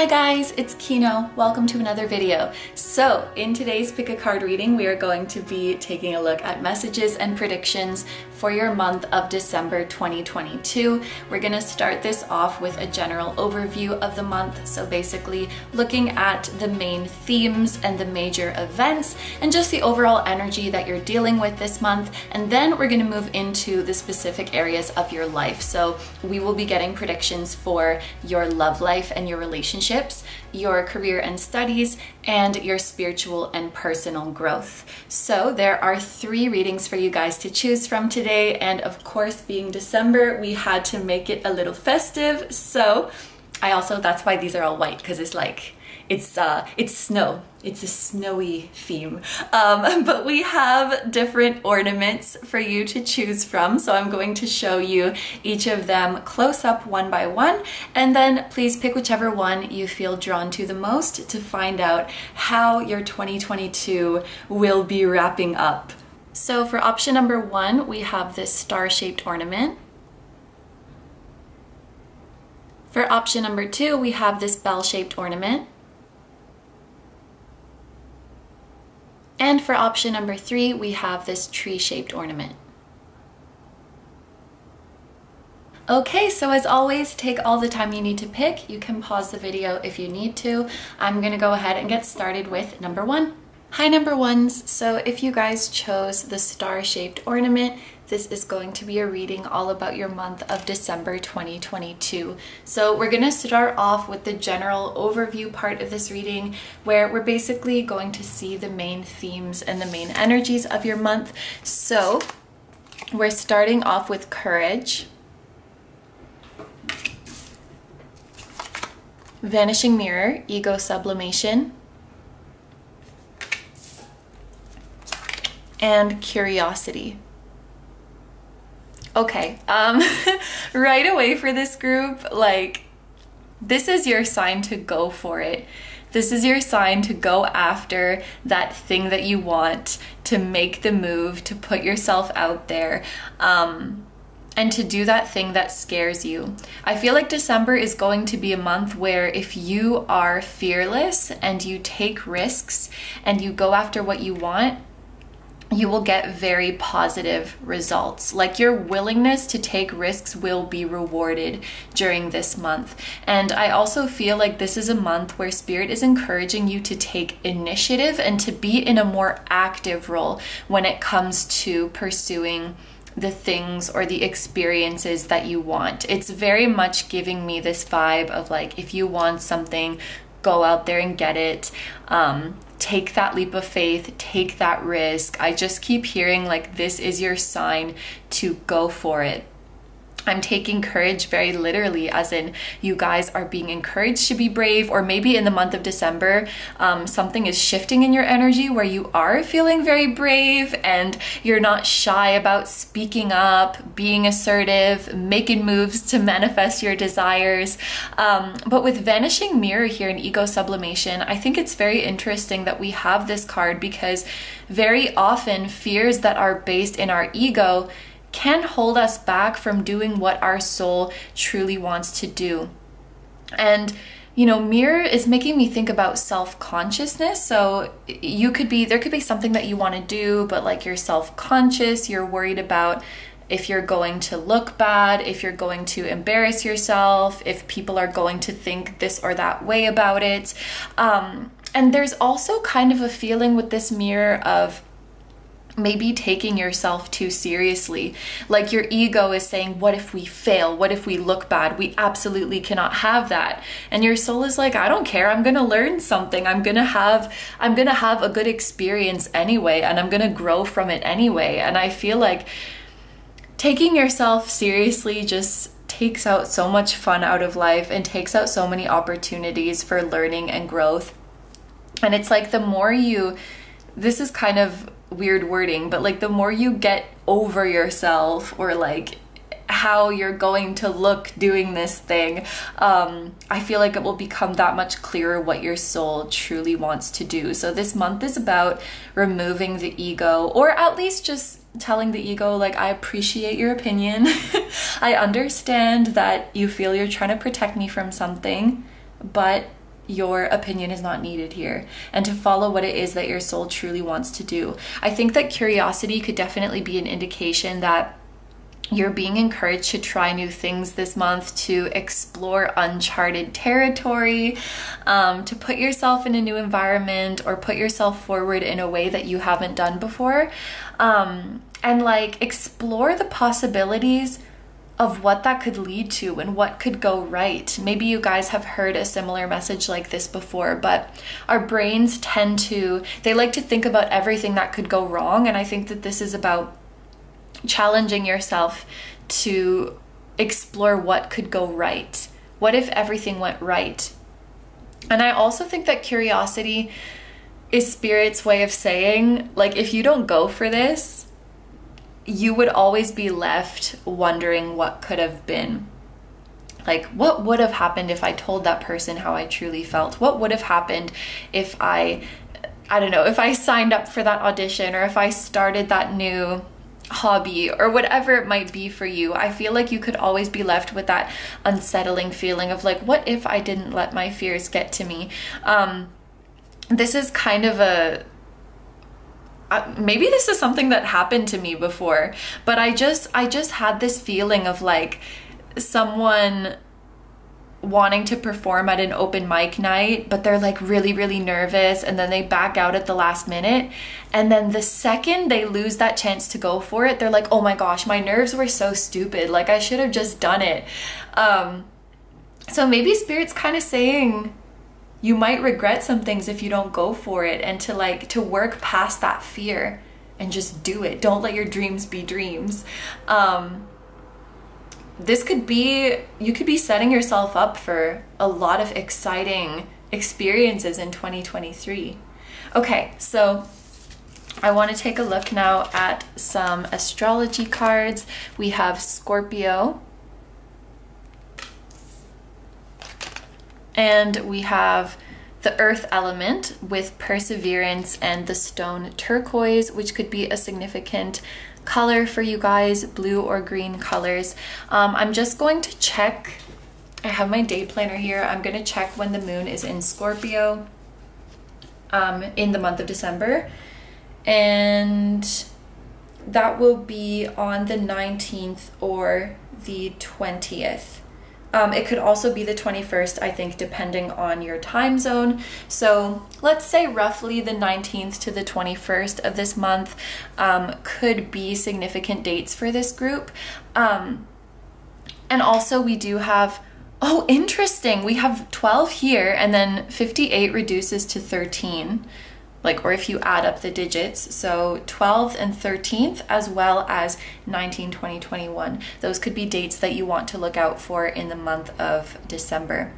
Hi guys, it's Kino. Welcome to another video. So in today's pick a card reading, we are going to be taking a look at messages and predictions for your month of December 2022. We're going to start this off with a general overview of the month. So basically looking at the main themes and the major events and just the overall energy that you're dealing with this month. And then we're going to move into the specific areas of your life. So we will be getting predictions for your love life and your relationships, your career and studies, and your spiritual and personal growth. So there are 3 readings for you guys to choose from today, and of course, being December, we had to make it a little festive. So that's why these are all white, because it's like it's snow. It's a snowy theme. But we have different ornaments for you to choose from. So I'm going to show you each of them close up one by one. And then please pick whichever one you feel drawn to the most to find out how your 2022 will be wrapping up. So for option number 1, we have this star-shaped ornament. For option number 2, we have this bell-shaped ornament. And for option number 3, we have this tree-shaped ornament. Okay, so as always, take all the time you need to pick. You can pause the video if you need to. I'm gonna go ahead and get started with number 1. Hi number ones, so if you guys chose the star-shaped ornament, this is going to be a reading all about your month of December 2022. So we're gonna start off with the general overview part of this reading, where we're basically going to see the main themes and the main energies of your month. So we're starting off with courage, vanishing mirror, ego sublimation, and curiosity. Okay, right away for this group, like, this is your sign to go for it. This is your sign to go after that thing that you want, to make the move, to put yourself out there, and to do that thing that scares you. I feel like December is going to be a month where if you are fearless and you take risks and you go after what you want, you will get very positive results. Like, your willingness to take risks will be rewarded during this month. And I also feel like this is a month where Spirit is encouraging you to take initiative and to be in a more active role when it comes to pursuing the things or the experiences that you want. It's very much giving me this vibe of like, if you want something, go out there and get it. Take that leap of faith, take that risk. I just keep hearing like this is your sign to go for it. I'm taking courage very literally, as in you guys are being encouraged to be brave, or maybe in the month of December, something is shifting in your energy where you are feeling very brave and you're not shy about speaking up, being assertive, making moves to manifest your desires. But with vanishing mirror here in ego sublimation, I think it's very interesting that we have this card, because very often fears that are based in our ego can hold us back from doing what our soul truly wants to do. And you know, mirror is making me think about self-consciousness. So there could be something that you want to do, but like you're self-conscious, you're worried about if you're going to look bad, if you're going to embarrass yourself, if people are going to think this or that way about it. And there's also kind of a feeling with this mirror of maybe taking yourself too seriously. Like your ego is saying, what if we fail? What if we look bad? We absolutely cannot have that. And your soul is like, I don't care. I'm going to learn something. I'm going to have a good experience anyway, and I'm going to grow from it anyway. And I feel like taking yourself seriously just takes out so much fun out of life and takes out so many opportunities for learning and growth. And it's like, the more you, this is kind of weird wording, but like the more you get over yourself, or like how you're going to look doing this thing, I feel like it will become that much clearer what your soul truly wants to do. So this month is about removing the ego, or at least just telling the ego, like, I appreciate your opinion. I understand that you feel you're trying to protect me from something, but your opinion is not needed here, and to follow what it is that your soul truly wants to do. I think that curiosity could definitely be an indication that you're being encouraged to try new things this month, to explore uncharted territory, to put yourself in a new environment or put yourself forward in a way that you haven't done before, and like explore the possibilities of what that could lead to and what could go right. Maybe you guys have heard a similar message like this before, but our brains they like to think about everything that could go wrong, and I think that this is about challenging yourself to explore what could go right. What if everything went right? And I also think that curiosity is Spirit's way of saying, like, if you don't go for this, you would always be left wondering what could have been. Like, what would have happened if I told that person how I truly felt? What would have happened if I don't know, if I signed up for that audition, or if I started that new hobby, or whatever it might be for you? I feel like you could always be left with that unsettling feeling of like, what if I didn't let my fears get to me? This is kind of maybe this is something that happened to me before, but I just had this feeling of like someone wanting to perform at an open mic night, but they're like really nervous, and then they back out at the last minute, and then the second they lose that chance to go for it, they're like, oh my gosh, my nerves were so stupid, like I should have just done it. So maybe Spirit's kind of saying you might regret some things if you don't go for it, and to work past that fear and just do it. Don't let your dreams be dreams. This could be, you could be setting yourself up for a lot of exciting experiences in 2023. Okay, so I want to take a look now at some astrology cards. We have Scorpio, and we have the earth element with perseverance and the stone turquoise, which could be a significant color for you guys, blue or green colors. I'm just going to check, I have my day planner here. I'm going to check when the moon is in Scorpio in the month of December, and that will be on the 19th or the 20th. It could also be the 21st, I think, depending on your time zone. So let's say roughly the 19th to the 21st of this month could be significant dates for this group. And also we do have, oh, interesting, we have 12 here, and then 58 reduces to 13. Like, or if you add up the digits, so 12th and 13th, as well as 19, 20, 21. Those could be dates that you want to look out for in the month of December.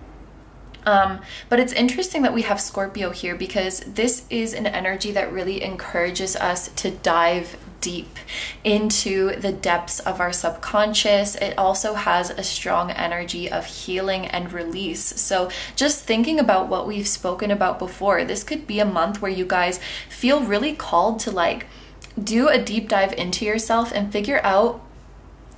But it's interesting that we have Scorpio here, because this is an energy that really encourages us to dive deep into the depths of our subconscious. It also has a strong energy of healing and release. So just thinking about what we've spoken about before, this could be a month where you guys feel really called to like do a deep dive into yourself and figure out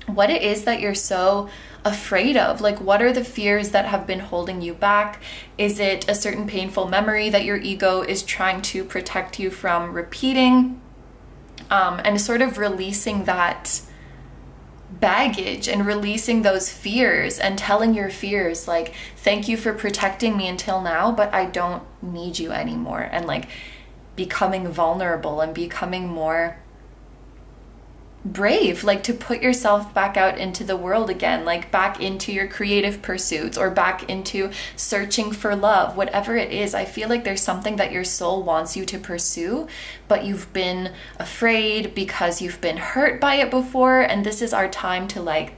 what it is that you're so afraid of. Like, what are the fears that have been holding you back? Is it a certain painful memory that your ego is trying to protect you from repeating? And sort of releasing that baggage and releasing those fears and telling your fears like, thank you for protecting me until now, but I don't need you anymore. And like becoming vulnerable and becoming more brave, like to put yourself back out into the world again, like back into your creative pursuits or back into searching for love, whatever it is. I feel like there's something that your soul wants you to pursue, but you've been afraid because you've been hurt by it before, and this is our time to like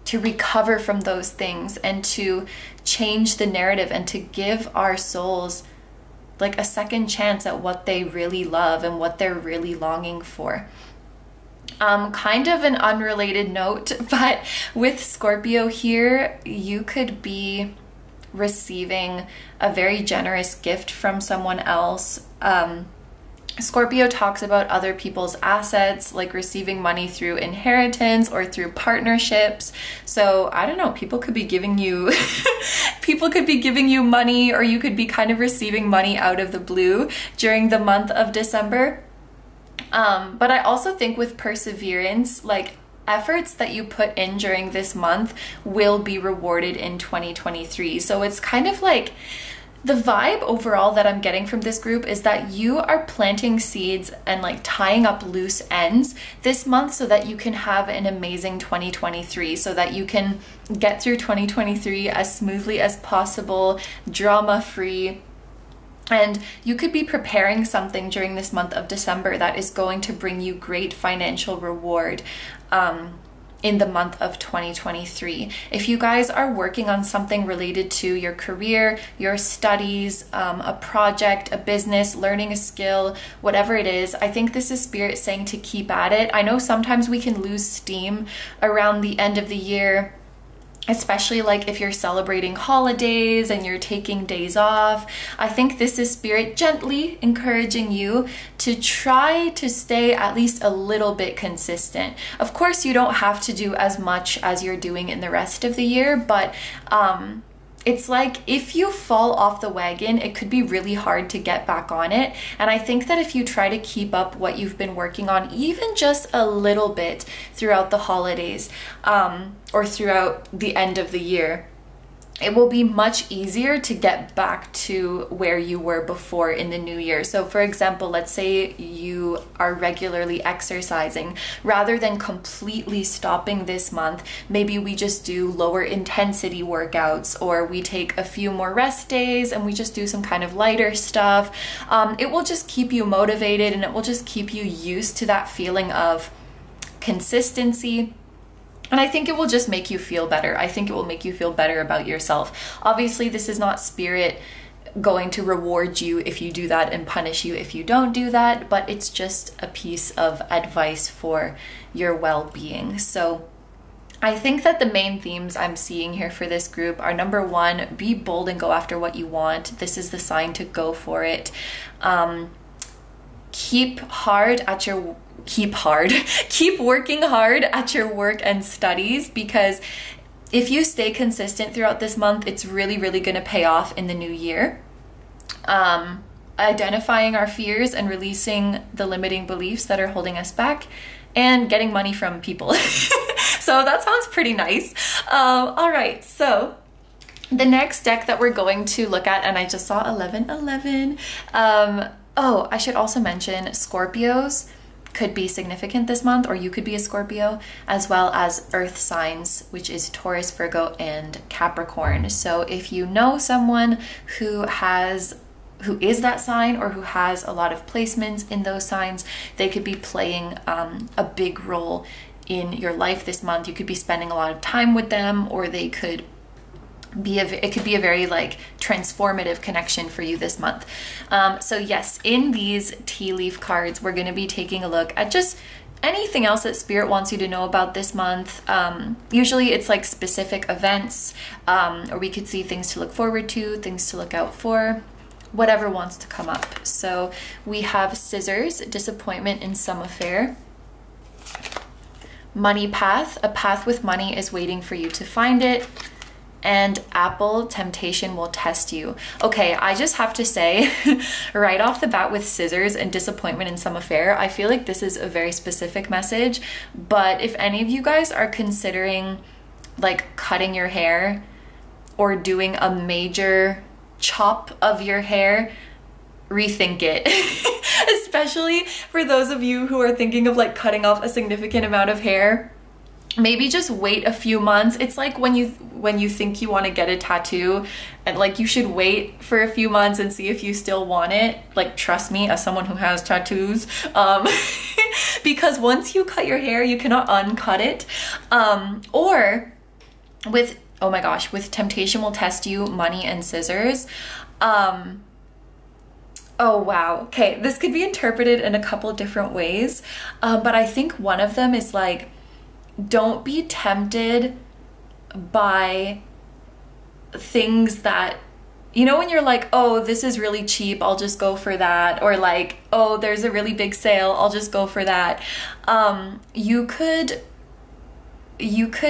to recover from those things and to change the narrative and to give our souls like a second chance at what they really love and what they're really longing for. Kind of an unrelated note, but with Scorpio here, you could be receiving a very generous gift from someone else. Scorpio talks about other people's assets, like receiving money through inheritance or through partnerships. So I don't know, people could be giving you people could be giving you money, or you could be kind of receiving money out of the blue during the month of December. But I also think with perseverance, like efforts that you put in during this month will be rewarded in 2023. So it's kind of like the vibe overall that I'm getting from this group is that you are planting seeds and like tying up loose ends this month so that you can have an amazing 2023, so that you can get through 2023 as smoothly as possible, drama-free. And you could be preparing something during this month of December that is going to bring you great financial reward in the month of 2023. If you guys are working on something related to your career, your studies, a project, a business, learning a skill, whatever it is, I think this is Spirit saying to keep at it. I know sometimes we can lose steam around the end of the year, especially like if you're celebrating holidays and you're taking days off. I think this is Spirit gently encouraging you to try to stay at least a little bit consistent. Of course, you don't have to do as much as you're doing in the rest of the year, but it's like if you fall off the wagon, it could be really hard to get back on it. And I think that if you try to keep up what you've been working on, even just a little bit throughout the holidays, or throughout the end of the year, it will be much easier to get back to where you were before in the new year. So for example, let's say you are regularly exercising. Rather than completely stopping this month, maybe we just do lower intensity workouts, or we take a few more rest days and we just do some kind of lighter stuff. It will just keep you motivated, and it will just keep you used to that feeling of consistency. And I think it will just make you feel better. I think it will make you feel better about yourself. Obviously, this is not Spirit going to reward you if you do that and punish you if you don't do that, but it's just a piece of advice for your well-being. So I think that the main themes I'm seeing here for this group are, number one, be bold and go after what you want. This is the sign to go for it. Keep working hard at your work and studies, because if you stay consistent throughout this month, it's really, really going to pay off in the new year. Identifying our fears and releasing the limiting beliefs that are holding us back, and getting money from people. So that sounds pretty nice. All right, so the next deck that we're going to look at, and I just saw 1111. Oh, I should also mention Scorpios could be significant this month, or you could be a Scorpio, as well as earth signs, which is Taurus, Virgo, and Capricorn. So if you know someone who is that sign, or who has a lot of placements in those signs, they could be playing a big role in your life this month. You could be spending a lot of time with them, or they could be it could be a very like transformative connection for you this month. So yes, in these tea leaf cards, we're going to be taking a look at just anything else that Spirit wants you to know about this month. Usually it's like specific events, or we could see things to look forward to, things to look out for, whatever wants to come up. So we have Scissors, disappointment in some affair. Money path, a path with money is waiting for you to find it. And Apple, temptation will test you. Okay, I just have to say right off the bat with Scissors and disappointment in some affair, I feel like this is a very specific message. But if any of you guys are considering like cutting your hair or doing a major chop of your hair, rethink it. Especially for those of you who are thinking of like cutting off a significant amount of hair. Maybe just wait a few months. It's like when you think you want to get a tattoo, and like you should wait for a few months and see if you still want it. Like, trust me, as someone who has tattoos, because once you cut your hair, you cannot uncut it. Or with, oh my gosh, with temptation will test you, money and scissors. Oh wow, okay, this could be interpreted in a couple different ways, but I think one of them is like, don't be tempted by things that you know, when you're like, oh, this is really cheap, I'll just go for that. Or like, oh, there's a really big sale, I'll just go for that. You could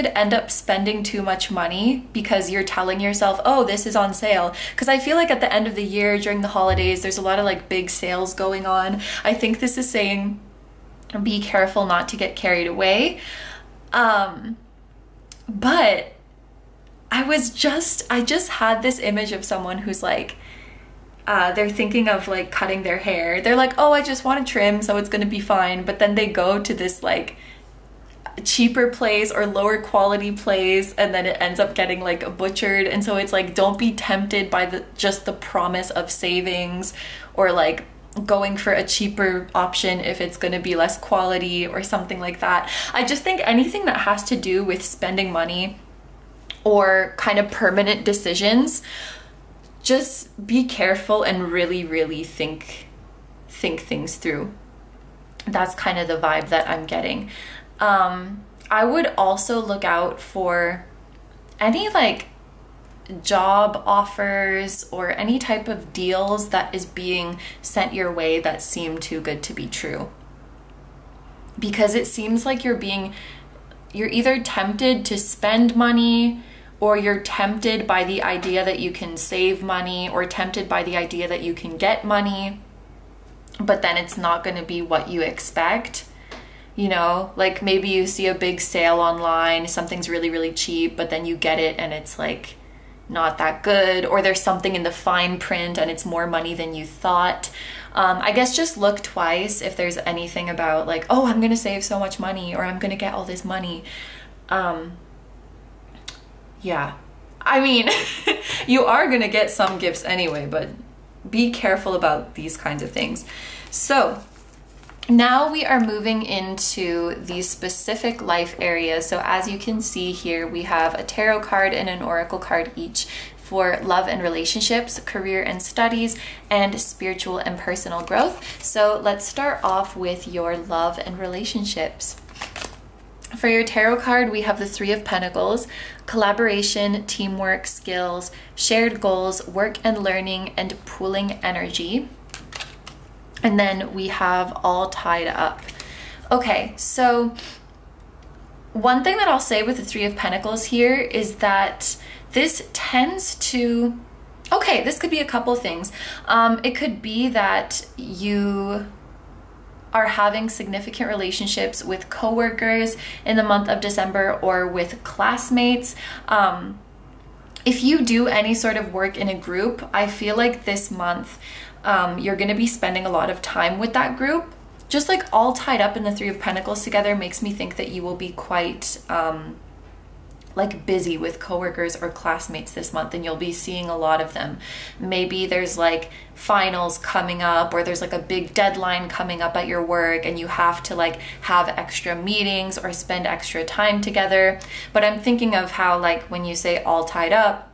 end up spending too much money because you're telling yourself, oh, this is on sale. Because I feel like at the end of the year, during the holidays, there's a lot of like big sales going on. I think this is saying, be careful not to get carried away. But I just had this image of someone who's like, they're thinking of like cutting their hair. They're like, oh, I just want to trim, so it's gonna be fine. But then they go to this like cheaper place or lower quality place, and then it ends up getting like butchered. And so it's like, don't be tempted by just the promise of savings, or like going for a cheaper option if it's going to be less quality or something like that. I just think anything that has to do with spending money or kind of permanent decisions, just be careful and really, really think things through. That's kind of the vibe that I'm getting. I would also look out for any like job offers or any type of deals that is being sent your way that seem too good to be true. Because it seems like you're either tempted to spend money, or you're tempted by the idea that you can save money, or tempted by the idea that you can get money, but then it's not going to be what you expect. You know, like maybe you see a big sale online, something's really, really cheap, but then you get it and it's like not that good, or there's something in the fine print and it's more money than you thought. I guess just look twice if there's anything about like, oh, I'm gonna save so much money, or I'm gonna get all this money. Yeah, I mean, you are gonna get some gifts anyway, but be careful about these kinds of things. So now we are moving into these specific life areas. So as you can see here, we have a tarot card and an oracle card each for love and relationships, career and studies, and spiritual and personal growth. So let's start off with your love and relationships. For your tarot card, we have the Three of Pentacles: collaboration, teamwork, skills, shared goals, work and learning, and pooling energy. And then we have all tied up. Okay, so one thing that I'll say with the Three of Pentacles here is that this tends to, okay, this could be a couple things. It could be that you are having significant relationships with coworkers in the month of December, or with classmates. If you do any sort of work in a group, I feel like this month you're going to be spending a lot of time with that group. Just like all tied up in the Three of Pentacles together makes me think that you will be quite like busy with coworkers or classmates this month, and you'll be seeing a lot of them. Maybe there's like finals coming up, or there's like a big deadline coming up at your work, and you have to like have extra meetings or spend extra time together. But I'm thinking of how, like, when you say all tied up,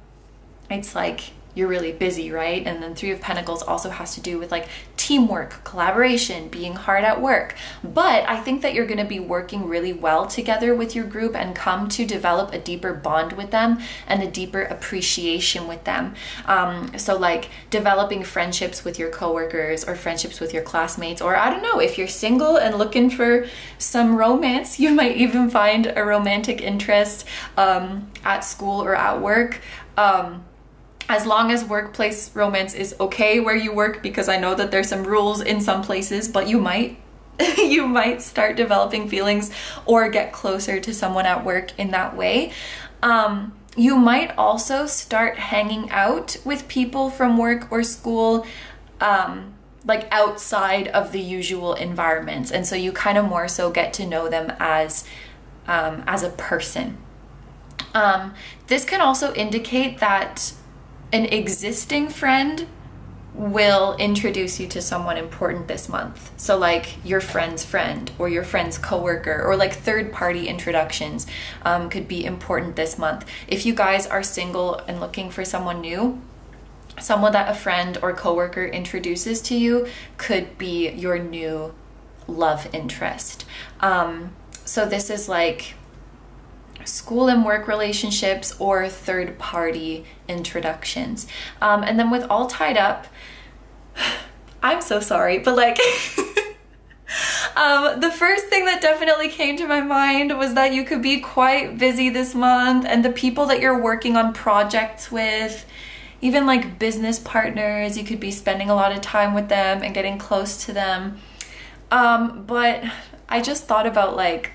it's like you're really busy, right? And then Three of Pentacles also has to do with like teamwork, collaboration, being hard at work. But I think that you're going to be working really well together with your group and come to develop a deeper bond with them and a deeper appreciation with them. So like developing friendships with your coworkers, or friendships with your classmates, or I don't know, if you're single and looking for some romance, you might even find a romantic interest at school or at work. As long as workplace romance is okay where you work, because I know that there's some rules in some places, but you might you might start developing feelings or get closer to someone at work in that way. You might also start hanging out with people from work or school like outside of the usual environments, and so you kind of more so get to know them as a person. This can also indicate that an existing friend will introduce you to someone important this month. So like your friend's friend, or your friend's coworker, or like third-party introductions could be important this month. If you guys are single and looking for someone new, someone that a friend or coworker introduces to you could be your new love interest. So this is like school and work relationships, or third party introductions. And then with all tied up, I'm so sorry, but like the first thing that definitely came to my mind was that you could be quite busy this month, and the people that you're working on projects with, even like business partners, you could be spending a lot of time with them and getting close to them. But I just thought about like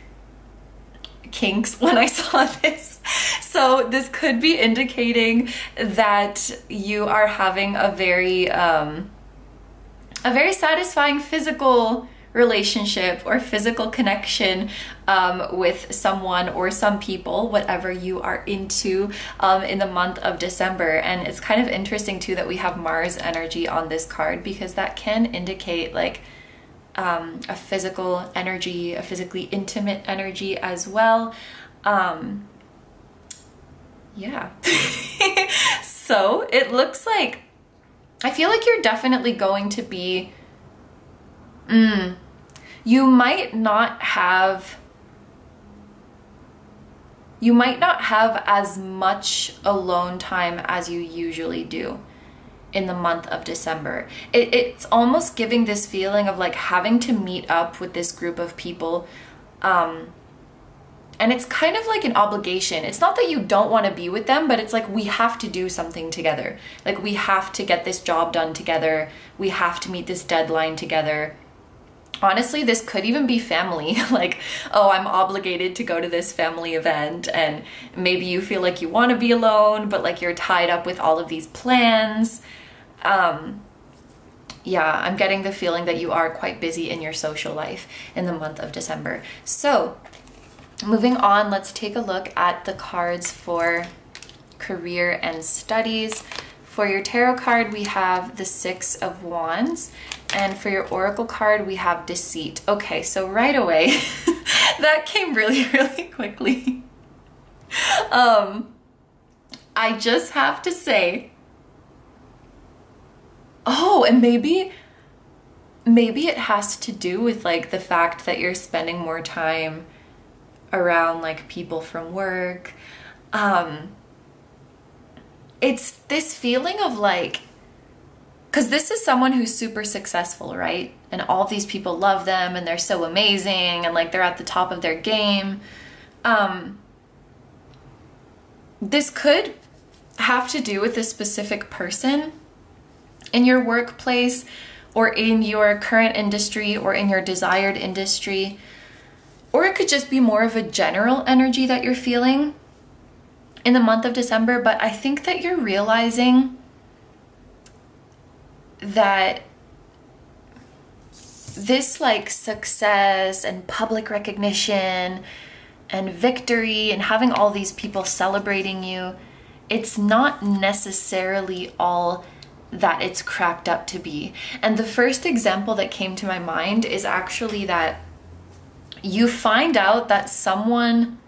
kinks when I saw this. So this could be indicating that you are having a very satisfying physical relationship or physical connection with someone or some people, whatever you are into, in the month of December. And it's kind of interesting too that we have Mars energy on this card, because that can indicate like a physical energy, a physically intimate energy as well. Yeah. So it looks like, I feel like you're definitely going to be, you might not have as much alone time as you usually do in the month of December. It's almost giving this feeling of like having to meet up with this group of people, and it's kind of like an obligation. It's not that you don't want to be with them, but it's like we have to do something together. Like we have to get this job done together. We have to meet this deadline together. Honestly, this could even be family. Like, oh, I'm obligated to go to this family event, and maybe you feel like you want to be alone, but like you're tied up with all of these plans. Yeah, I'm getting the feeling that you are quite busy in your social life in the month of December. So moving on, let's take a look at the cards for career and studies. For your tarot card, we have the Six of Wands. And for your oracle card, we have Deceit. Okay, so right away, that came really, really quickly. I just have to say, oh, and maybe it has to do with like the fact that you're spending more time around like people from work. It's this feeling of like, because this is someone who's super successful, right? And all these people love them and they're so amazing and like they're at the top of their game. This could have to do with a specific person in your workplace or in your current industry or in your desired industry. Or it could just be more of a general energy that you're feeling in the month of December. But I think that you're realizing that this like success and public recognition and victory and having all these people celebrating you, it's not necessarily all that it's cracked up to be. And the first example that came to my mind is actually that you find out that someone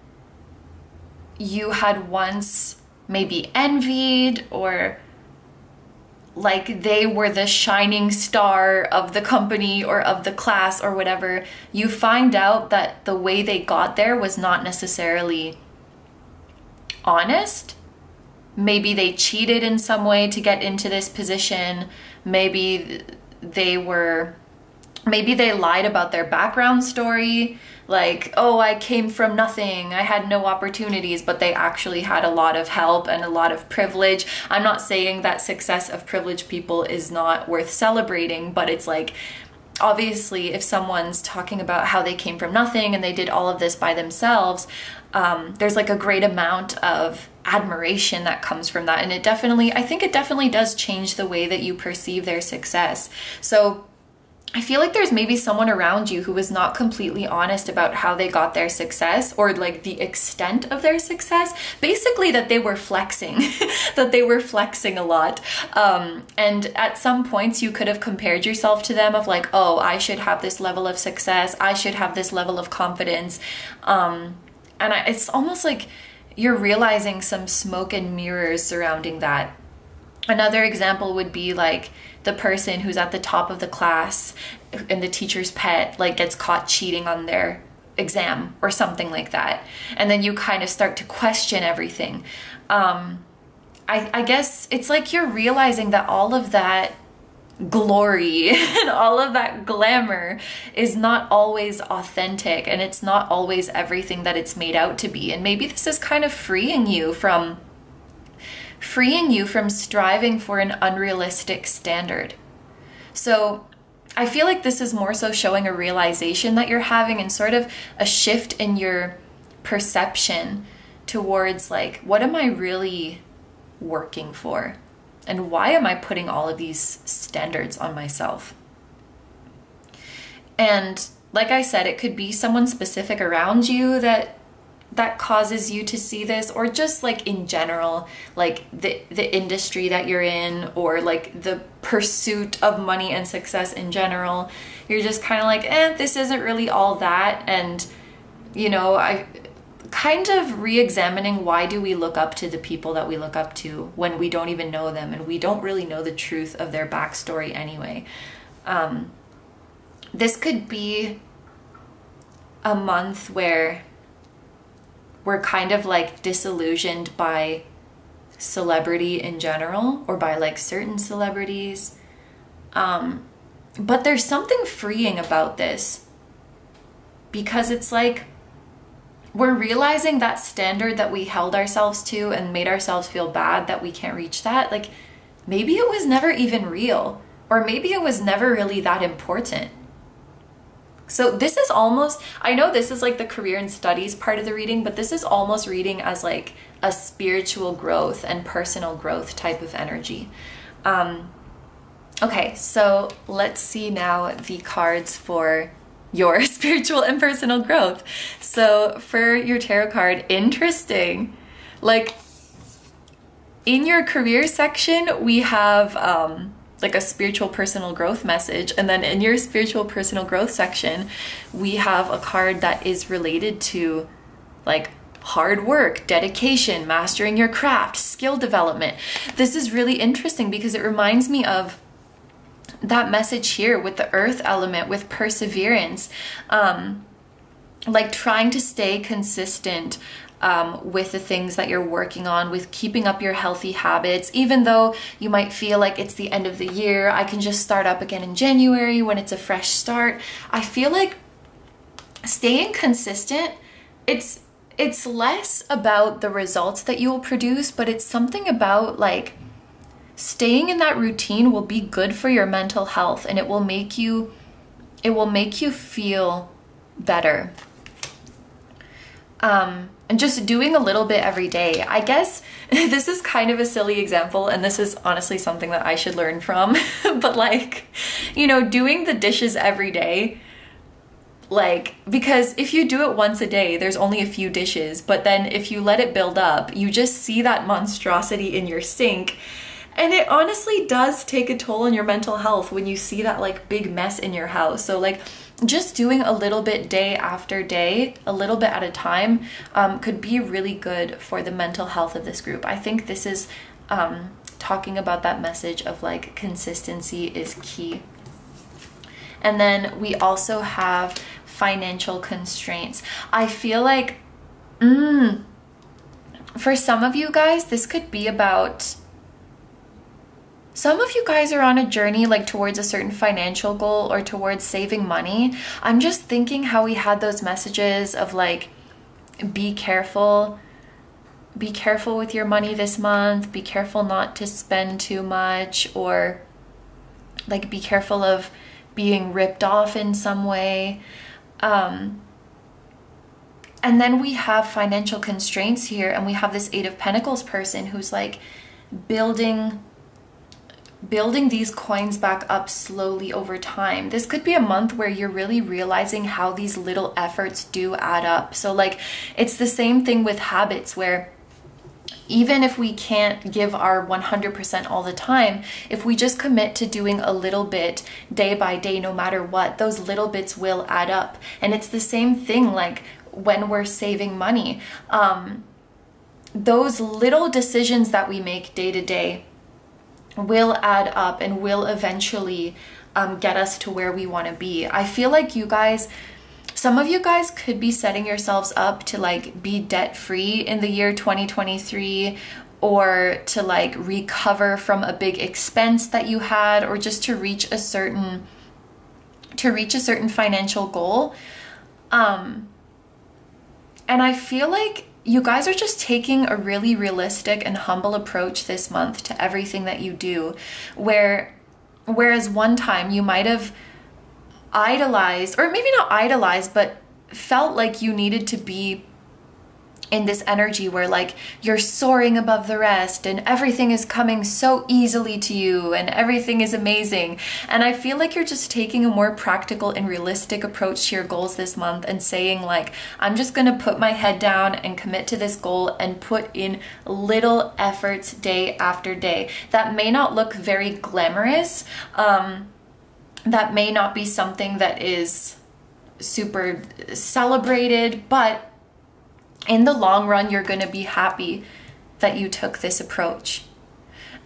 you had once maybe envied, or like they were the shining star of the company or of the class or whatever, you find out that the way they got there was not necessarily honest. Maybe they cheated in some way to get into this position. Maybe they lied about their background story. Like, oh, I came from nothing, I had no opportunities, but they actually had a lot of help and a lot of privilege. I'm not saying that success of privileged people is not worth celebrating, but it's like, obviously, if someone's talking about how they came from nothing and they did all of this by themselves, there's like a great amount of admiration that comes from that. And I think it definitely does change the way that you perceive their success. So I feel like there's maybe someone around you who was not completely honest about how they got their success, or like the extent of their success. Basically that they were flexing, that they were flexing a lot. And at some points you could have compared yourself to them of like, oh, I should have this level of success, I should have this level of confidence. It's almost like you're realizing some smoke and mirrors surrounding that. Another example would be like the person who's at the top of the class and the teacher's pet like gets caught cheating on their exam or something like that. And then you kind of start to question everything. I guess it's like you're realizing that all of that glory and all of that glamour is not always authentic, and it's not always everything that it's made out to be. And maybe this is kind of freeing you from striving for an unrealistic standard. So I feel like this is more so showing a realization that you're having, and sort of a shift in your perception towards like, what am I really working for? And why am I putting all of these standards on myself? And like I said, it could be someone specific around you that causes you to see this, or just like in general, like the industry that you're in, or like the pursuit of money and success in general. You're just kind of like, this isn't really all that. And you know, I kind of re-examining, why do we look up to the people that we look up to when we don't even know them, and we don't really know the truth of their backstory anyway. This could be a month where we're kind of like disillusioned by celebrity in general, or by like certain celebrities. But there's something freeing about this, because it's like, we're realizing that standard that we held ourselves to and made ourselves feel bad that we can't reach that. Like, maybe it was never even real, or maybe it was never really that important. So this is almost, I know this is like the career and studies part of the reading, but this is almost reading as like a spiritual growth and personal growth type of energy. Okay, so let's see now the cards for your spiritual and personal growth. So for your tarot card, interesting. Like in your career section, we have like a spiritual personal growth message. And then in your spiritual personal growth section, we have a card that is related to like hard work, dedication, mastering your craft, skill development. This is really interesting because it reminds me of that message here with the earth element, with perseverance, like trying to stay consistent with the things that you're working on, with keeping up your healthy habits, even though you might feel like it's the end of the year, I can just start up again in January when it's a fresh start. I feel like staying consistent, it's less about the results that you will produce, but it's something about like staying in that routine will be good for your mental health, and it will make you feel better. And just doing a little bit every day. I guess this is kind of a silly example, and this is honestly something that I should learn from, but like, you know, doing the dishes every day, like, because if you do it once a day, there's only a few dishes, but then if you let it build up, you just see that monstrosity in your sink. And it honestly does take a toll on your mental health when you see that like big mess in your house. So like just doing a little bit day after day, a little bit at a time, could be really good for the mental health of this group. I think this is talking about that message of like consistency is key. And then we also have financial constraints. I feel like for some of you guys, this could be about, some of you guys are on a journey like towards a certain financial goal or towards saving money. I'm just thinking how we had those messages of like, be careful with your money this month, be careful not to spend too much, or like be careful of being ripped off in some way. And then we have financial constraints here, and we have this Eight of Pentacles person who's like building these coins back up slowly over time. This could be a month where you're really realizing how these little efforts do add up. So like, it's the same thing with habits, where even if we can't give our 100% all the time, if we just commit to doing a little bit day by day, no matter what, those little bits will add up. And it's the same thing like when we're saving money. Those little decisions that we make day to day will add up and will eventually get us to where we want to be. I feel like you guys, Some of you guys could be setting yourselves up to like be debt free in the year 2023, or to like recover from a big expense that you had, or just to reach a certain financial goal. And I feel like you guys are just taking a really realistic and humble approach this month to everything that you do, whereas one time you might have idolized, or maybe not idolized, but felt like you needed to be in this energy where like you're soaring above the rest and everything is coming so easily to you and everything is amazing. And I feel like you're just taking a more practical and realistic approach to your goals this month and saying like, I'm just gonna put my head down and commit to this goal and put in little efforts day after day. That may not look very glamorous. That may not be something that is super celebrated, but in the long run, you're going to be happy that you took this approach.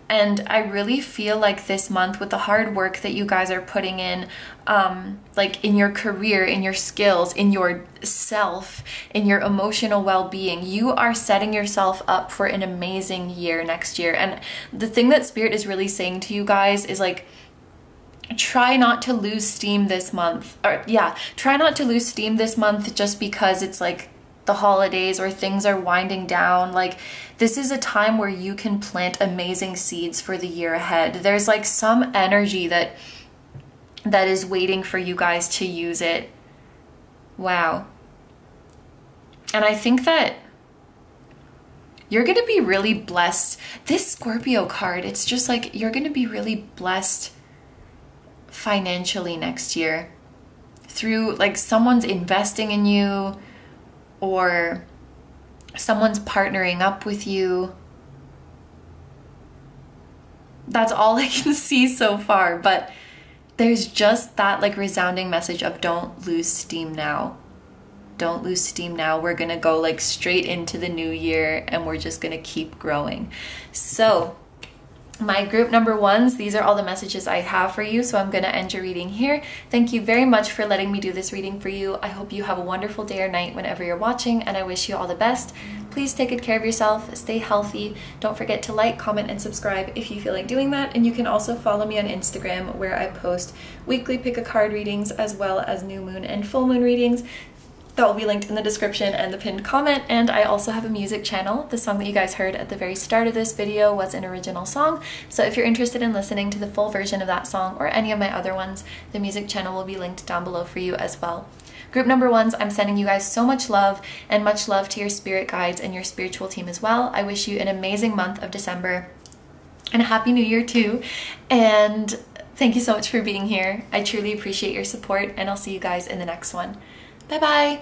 And I really feel like this month, with the hard work that you guys are putting in, like in your career, in your skills, in yourself, in your emotional well-being, you are setting yourself up for an amazing year next year. And the thing that Spirit is really saying to you guys is like, try not to lose steam this month. Try not to lose steam this month just because it's like the holidays or things are winding down. Like, this is a time where you can plant amazing seeds for the year ahead. There's like some energy that is waiting for you guys to use it. Wow. And I think that you're going to be really blessed. This Scorpio card, it's just like you're going to be really blessed financially next year through like someone's investing in you, or someone's partnering up with you. That's all I can see so far, but there's just that like resounding message of don't lose steam now. Don't lose steam now. We're gonna go like straight into the new year and we're just gonna keep growing. So my group number ones, these are all the messages I have for you, so I'm going to end your reading here. Thank you very much for letting me do this reading for you. I hope you have a wonderful day or night whenever you're watching, and I wish you all the best. Please take good care of yourself, stay healthy. Don't forget to like, comment, and subscribe if you feel like doing that, and you can also follow me on Instagram, where I post weekly pick a card readings as well as new moon and full moon readings. That will be linked in the description and the pinned comment. And I also have a music channel. The song that you guys heard at the very start of this video was an original song. So if you're interested in listening to the full version of that song or any of my other ones, the music channel will be linked down below for you as well. Group number ones, I'm sending you guys so much love, and much love to your spirit guides and your spiritual team as well. I wish you an amazing month of December and a happy new year too. And thank you so much for being here. I truly appreciate your support, and I'll see you guys in the next one. Bye-bye.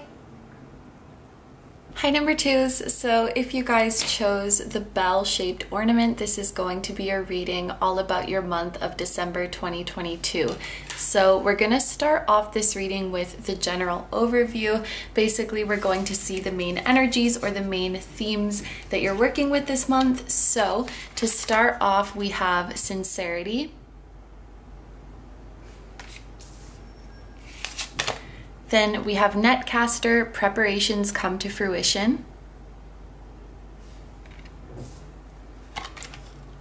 Hi number twos. So if you guys chose the bell-shaped ornament, this is going to be your reading all about your month of December 2022. So we're going to start off this reading with the general overview. Basically, we're going to see the main energies or the main themes that you're working with this month. So to start off, we have sincerity. Then we have Netcaster, preparations come to fruition.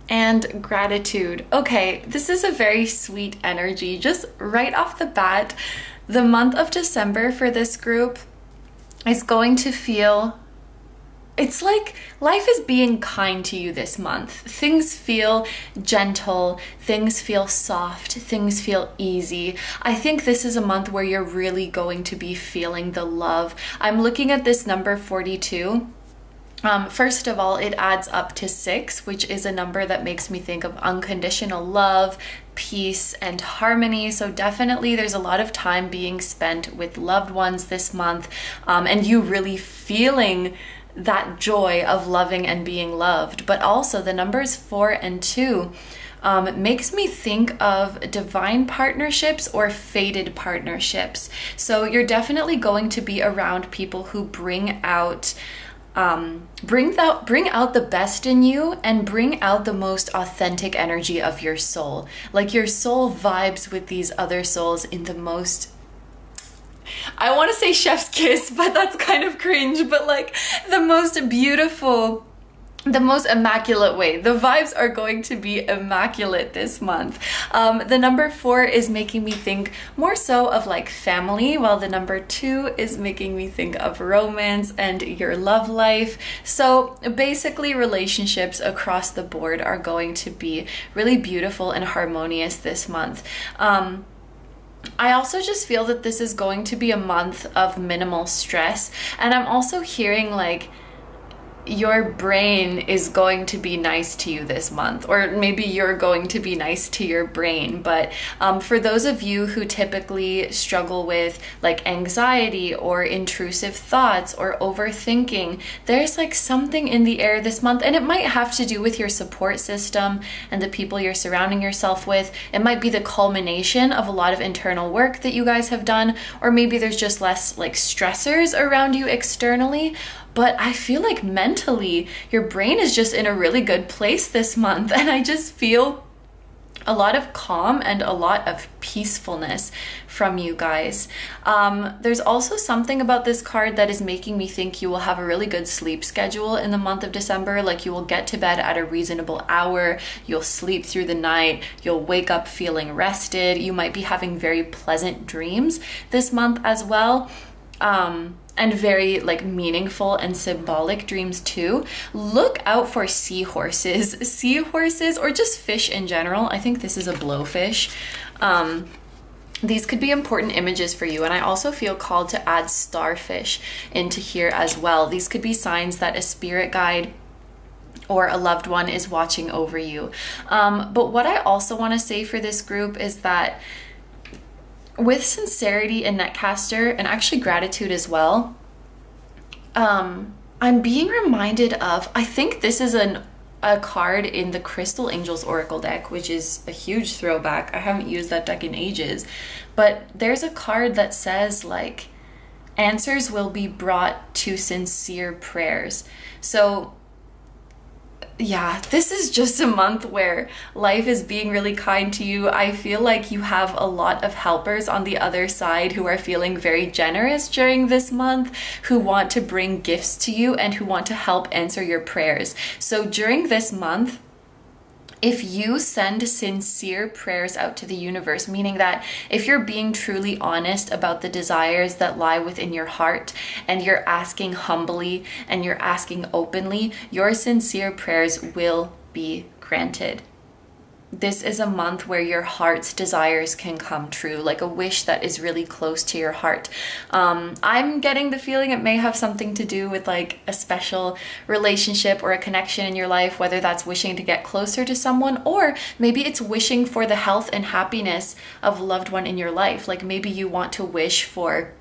And gratitude. Okay, this is a very sweet energy. Just right off the bat, the month of December for this group is going to feel, it's like life is being kind to you this month. Things feel gentle, things feel soft, things feel easy. I think this is a month where you're really going to be feeling the love. I'm looking at this number 42. First of all, it adds up to 6, which is a number that makes me think of unconditional love, peace, and harmony. So definitely there's a lot of time being spent with loved ones this month, and you really feeling that joy of loving and being loved. But also the numbers 4 and 2 makes me think of divine partnerships or fated partnerships. So you're definitely going to be around people who bring out the best in you and bring out the most authentic energy of your soul. Like your soul vibes with these other souls in the most I want to say chef's kiss, but that's kind of cringe, but like the most beautiful, the most immaculate way. The vibes are going to be immaculate this month. The number 4 is making me think more so of like family, while the number 2 is making me think of romance and your love life. So basically relationships across the board are going to be really beautiful and harmonious this month. I also just feel that this is going to be a month of minimal stress, and I'm also hearing like your brain is going to be nice to you this month, or maybe you're going to be nice to your brain. But for those of you who typically struggle with like anxiety or intrusive thoughts or overthinking, there's like something in the air this month, and it might have to do with your support system and the people you're surrounding yourself with. It might be the culmination of a lot of internal work that you guys have done, or maybe there's just less like stressors around you externally. But I feel like mentally, your brain is just in a really good place this month. And I just feel a lot of calm and a lot of peacefulness from you guys. There's also something about this card that is making me think you will have a really good sleep schedule in the month of December. Like you will get to bed at a reasonable hour, you'll sleep through the night, you'll wake up feeling rested. You might be having very pleasant dreams this month as well. And very like meaningful and symbolic dreams too. Look out for seahorses or just fish in general. I think this is a blowfish. These could be important images for you, and I also feel called to add starfish into here as well. These could be signs that a spirit guide or a loved one is watching over you. But what I also want to say for this group is that with sincerity and netcaster, and actually gratitude as well, I'm being reminded of, I think this is a card in the Crystal Angels Oracle deck, which is a huge throwback. I haven't used that deck in ages, but there's a card that says like, answers will be brought to sincere prayers. So yeah, this is just a month where life is being really kind to you. I feel like you have a lot of helpers on the other side who are feeling very generous during this month, who want to bring gifts to you and who want to help answer your prayers. So during this month, if you send sincere prayers out to the universe, meaning that if you're being truly honest about the desires that lie within your heart, and you're asking humbly and you're asking openly, your sincere prayers will be granted. This is a month where your heart's desires can come true, like a wish that is really close to your heart. I'm getting the feeling it may have something to do with like a special relationship or a connection in your life, whether that's wishing to get closer to someone, or maybe it's wishing for the health and happiness of a loved one in your life. Like maybe you want to wish for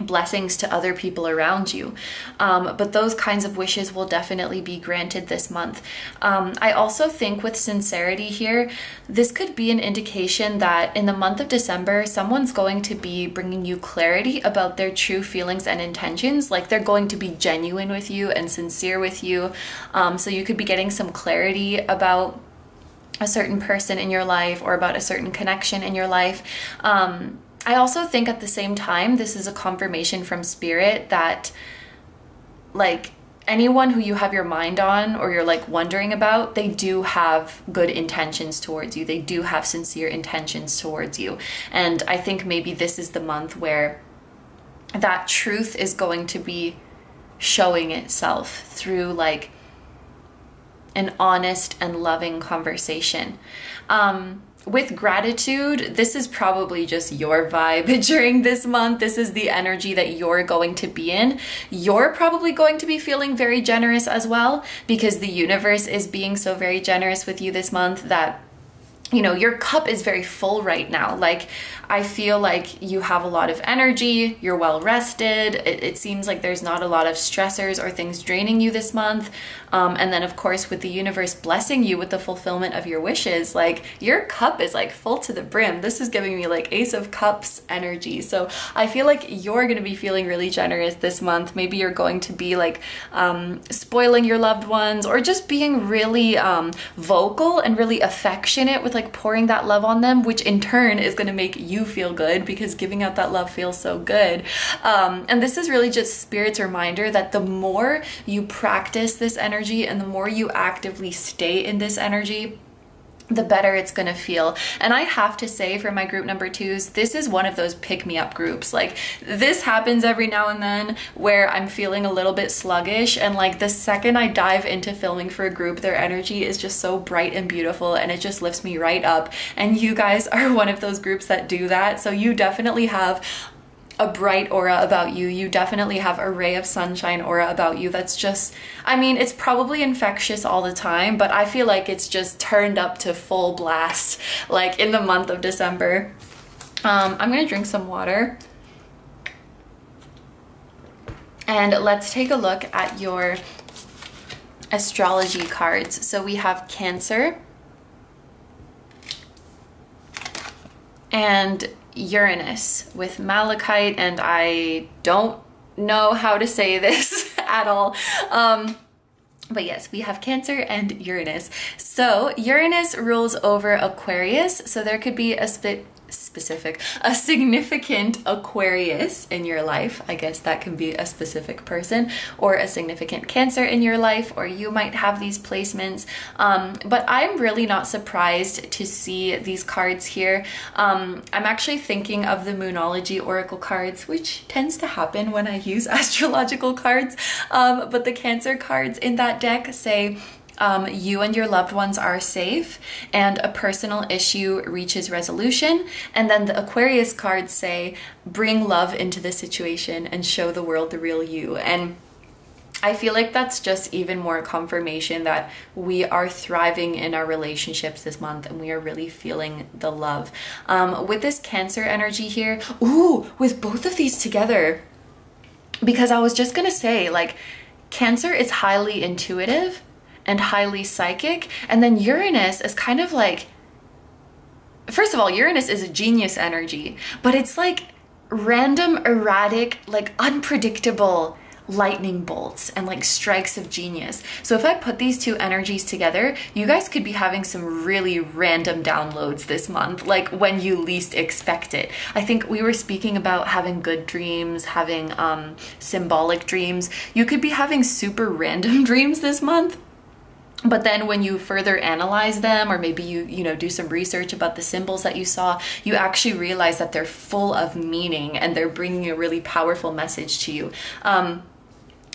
blessings to other people around you, but those kinds of wishes will definitely be granted this month. I also think with sincerity here, this could be an indication that in the month of December, someone's going to be bringing you clarity about their true feelings and intentions. Like they're going to be genuine with you and sincere with you. So you could be getting some clarity about a certain person in your life or about a certain connection in your life. I also think at the same time, this is a confirmation from spirit that like anyone who you have your mind on or you're like wondering about, they do have good intentions towards you. They do have sincere intentions towards you. And I think maybe this is the month where that truth is going to be showing itself through like an honest and loving conversation. With gratitude, this is probably just your vibe during this month. This is the energy that you're going to be in. You're probably going to be feeling very generous as well, because the universe is being so very generous with you this month that, you know, your cup is very full right now. Like, I feel like you have a lot of energy, you're well rested. It seems like there's not a lot of stressors or things draining you this month. And then of course, with the universe blessing you with the fulfillment of your wishes, like your cup is like full to the brim. This is giving me like Ace of Cups energy. So I feel like you're going to be feeling really generous this month. Maybe you're going to be like spoiling your loved ones, or just being really vocal and really affectionate with like like pouring that love on them, which in turn is going to make you feel good because giving out that love feels so good. And this is really just Spirit's reminder that the more you practice this energy and the more you actively stay in this energy, the better it's gonna feel. And I have to say, for my group number 2s, this is one of those pick-me-up groups. Like, this happens every now and then where I'm feeling a little bit sluggish, and like the second I dive into filming for a group, their energy is just so bright and beautiful and it just lifts me right up. And you guys are one of those groups that do that. So you definitely have a bright aura about you. You definitely have a ray of sunshine aura about you that's just, I mean, it's probably infectious all the time, but I feel like it's just turned up to full blast, like in the month of December. I'm gonna drink some water. And let's take a look at your astrology cards. So we have Cancer and Uranus with malachite, and I don't know how to say this at all. But yes, we have Cancer and Uranus. So Uranus rules over Aquarius, so there could be a significant Aquarius in your life. I guess that can be a specific person, or a significant Cancer in your life, or you might have these placements. But I'm really not surprised to see these cards here. I'm actually thinking of the Moonology Oracle cards, which tends to happen when I use astrological cards. But the Cancer cards in that deck say, you and your loved ones are safe and a personal issue reaches resolution. And then the Aquarius cards say, bring love into the situation and show the world the real you. And I feel like that's just even more confirmation that we are thriving in our relationships this month and we are really feeling the love. With this Cancer energy here, ooh, with both of these together, because I was just gonna say, like, Cancer is highly intuitive and highly psychic, and then Uranus is kind of like, first of all, Uranus is a genius energy, but it's like random, erratic, like unpredictable lightning bolts and like strikes of genius. So if I put these two energies together, you guys could be having some really random downloads this month, like when you least expect it. I think we were speaking about having good dreams, having symbolic dreams. You could be having super random dreams this month. But then when you further analyze them, or maybe you know, do some research about the symbols that you saw, you actually realize that they're full of meaning and they're bringing a really powerful message to you.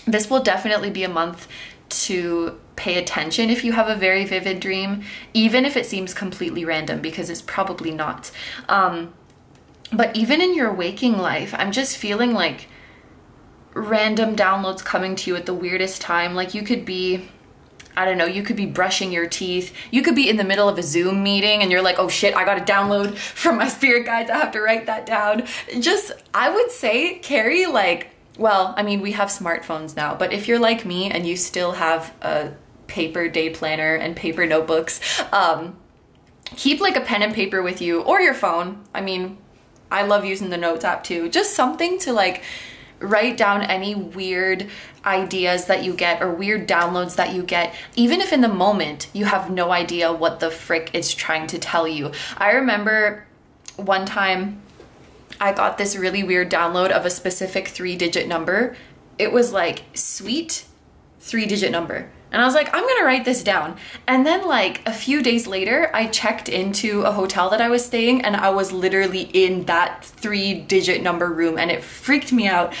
This will definitely be a month to pay attention if you have a very vivid dream, even if it seems completely random, because it's probably not. But even in your waking life, I'm just feeling like random downloads coming to you at the weirdest time. Like, you could be, I don't know, you could be brushing your teeth. You could be in the middle of a Zoom meeting and you're like, oh shit, I got a download from my spirit guides. I have to write that down. Just, I would say, carry like, well, I mean, we have smartphones now, but if you're like me and you still have a paper day planner and paper notebooks, keep like a pen and paper with you, or your phone. I mean, I love using the notes app too. Just something to like write down any weird ideas that you get or weird downloads that you get, even if in the moment you have no idea what the frick it's trying to tell you. I remember one time I got this really weird download of a specific 3-digit number. It was like, sweet 3-digit number. And I was like, I'm gonna write this down. And then like a few days later, I checked into a hotel that I was staying and I was literally in that 3-digit number room and it freaked me out.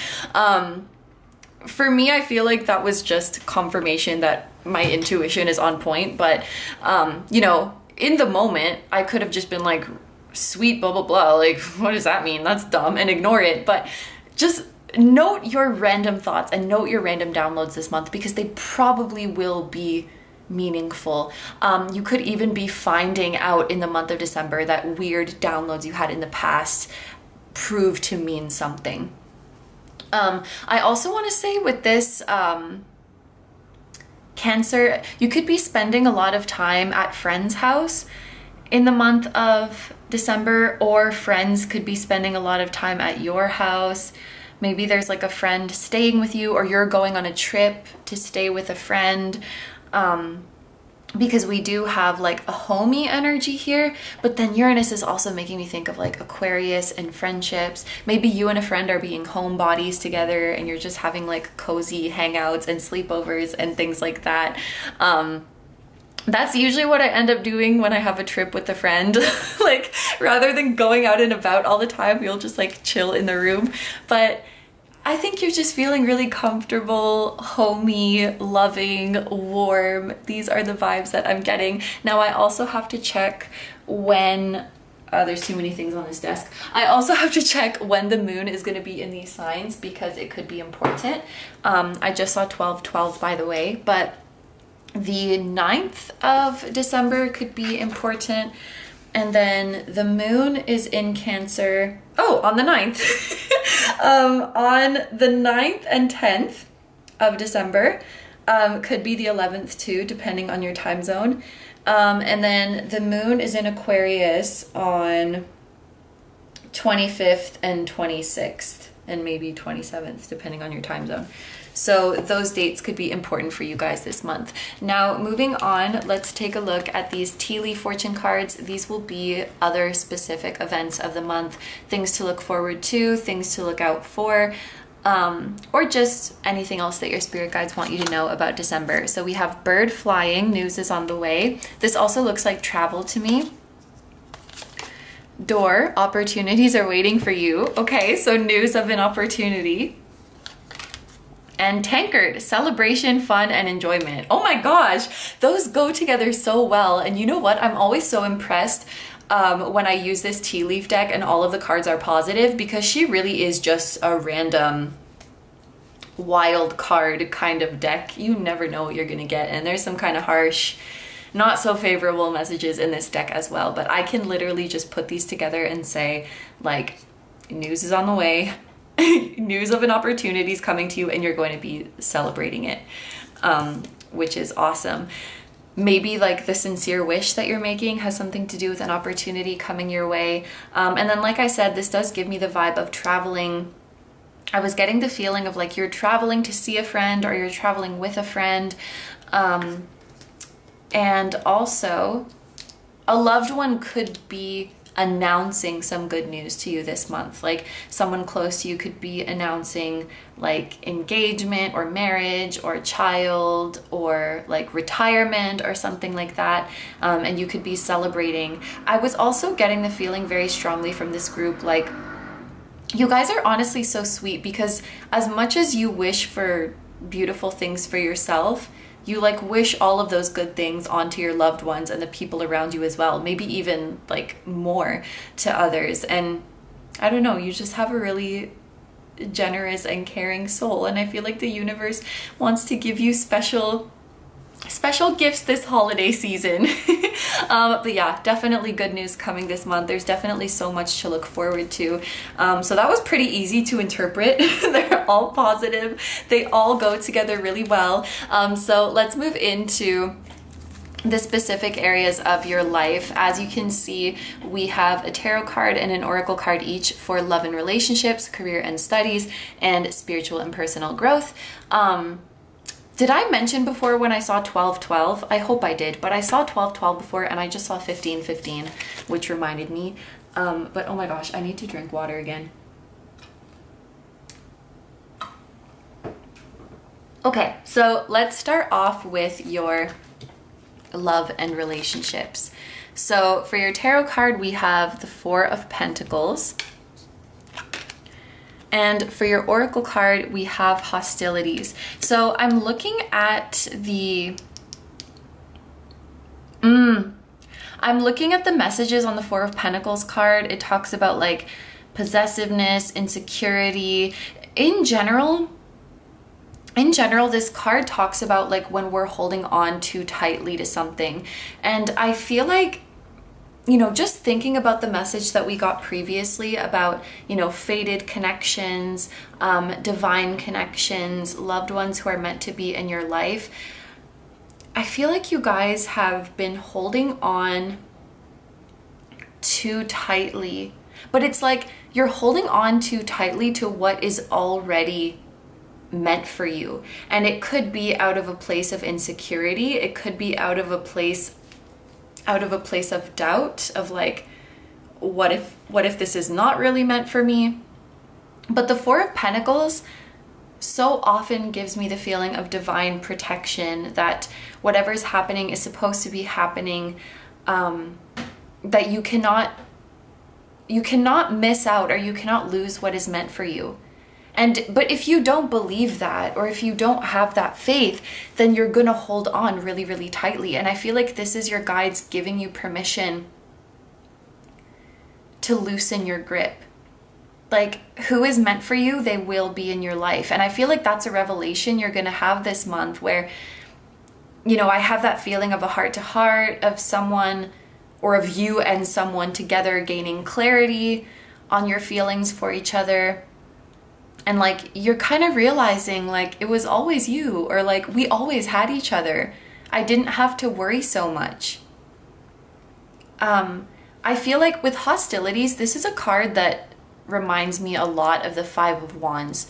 For me, I feel like that was just confirmation that my intuition is on point. But, you know, in the moment, I could have just been like, sweet, blah, blah, blah. Like, what does that mean? That's dumb, and ignore it. But just note your random thoughts and note your random downloads this month, because they probably will be meaningful. You could even be finding out in the month of December that weird downloads you had in the past prove to mean something. I also want to say with this Cancer, you could be spending a lot of time at friends' house in the month of December, or friends could be spending a lot of time at your house. Maybe there's like a friend staying with you, or you're going on a trip to stay with a friend. because we do have like a homey energy here, but then Uranus is also making me think of like Aquarius and friendships. Maybe you and a friend are being homebodies together and you're just having like cozy hangouts and sleepovers and things like that. That's usually what I end up doing when I have a trip with a friend. Like, rather than going out and about all the time, we'll just like chill in the room. But I think you're just feeling really comfortable, homey, loving, warm. These are the vibes that I'm getting. Now I also have to check when, there's too many things on this desk. I also have to check when the moon is going to be in these signs because it could be important. I just saw 12/12 by the way, but the 9th of December could be important. And then the moon is in Cancer. Oh, on the 9th. On the 9th and 10th of December, could be the 11th too, depending on your time zone. And then the moon is in Aquarius on 25th and 26th, and maybe 27th, depending on your time zone. So those dates could be important for you guys this month. Now, moving on, let's take a look at these tea leaf fortune cards. These will be other specific events of the month, things to look forward to, things to look out for, or just anything else that your spirit guides want you to know about December. So we have bird flying, news is on the way. This also looks like travel to me. Door, opportunities are waiting for you. Okay, so news of an opportunity. And tankard, celebration, fun, and enjoyment. Oh my gosh, those go together so well. And you know what? I'm always so impressed when I use this tea leaf deck and all of the cards are positive, because she really is just a random wild card kind of deck. You never know what you're gonna get. And there's some kind of harsh, not so favorable messages in this deck as well. But I can literally just put these together and say, like, news is on the way. News of an opportunity is coming to you and you're going to be celebrating it, which is awesome. Maybe like the sincere wish that you're making has something to do with an opportunity coming your way. And then, like I said, this does give me the vibe of traveling. I was getting the feeling of like you're traveling to see a friend or you're traveling with a friend. And also a loved one could be announcing some good news to you this month. Like someone close to you could be announcing like engagement or marriage or child or like retirement or something like that, and you could be celebrating. I was also getting the feeling very strongly from this group, like you guys are honestly so sweet, because as much as you wish for beautiful things for yourself, you like wish all of those good things onto your loved ones and the people around you as well, maybe even like more to others. And I don't know, you just have a really generous and caring soul, and I feel like the universe wants to give you special gifts this holiday season. But yeah, definitely good news coming this month. There's definitely so much to look forward to. So that was pretty easy to interpret. They're all positive. They all go together really well. So let's move into the specific areas of your life. As you can see, we have a tarot card and an oracle card each for love and relationships, career and studies, and spiritual and personal growth. Did I mention before when I saw 12/12? I hope I did, but I saw 12/12 before and I just saw 15/15, which reminded me. But oh my gosh, I need to drink water again. Okay, so let's start off with your love and relationships. So for your tarot card, we have the Four of Pentacles. And for your oracle card, we have hostilities. So I'm looking at the I'm looking at the messages on the Four of Pentacles card. It talks about like possessiveness, insecurity. In general, this card talks about like when we're holding on too tightly to something. And I feel like, you know, just thinking about the message that we got previously about, you know, fated connections, divine connections, loved ones who are meant to be in your life, I feel like you guys have been holding on too tightly. But it's like you're holding on too tightly to what is already meant for you. And it could be out of a place of insecurity. It could be out of a place of doubt, of like, what if this is not really meant for me? But the Four of Pentacles so often gives me the feeling of divine protection, that whatever's happening is supposed to be happening, that you cannot miss out, or you cannot lose what is meant for you. But if you don't believe that, or if you don't have that faith, then you're gonna hold on really, really tightly. And I feel like this is your guides giving you permission to loosen your grip. Like, who is meant for you, they will be in your life. And I feel like that's a revelation you're gonna have this month, where, you know, I have that feeling of a heart-to-heart, of someone, or of you and someone together gaining clarity on your feelings for each other. And like, you're kind of realizing like, it was always you, or like, we always had each other. I didn't have to worry so much. I feel like with hostilities, this is a card that reminds me a lot of the Five of Wands,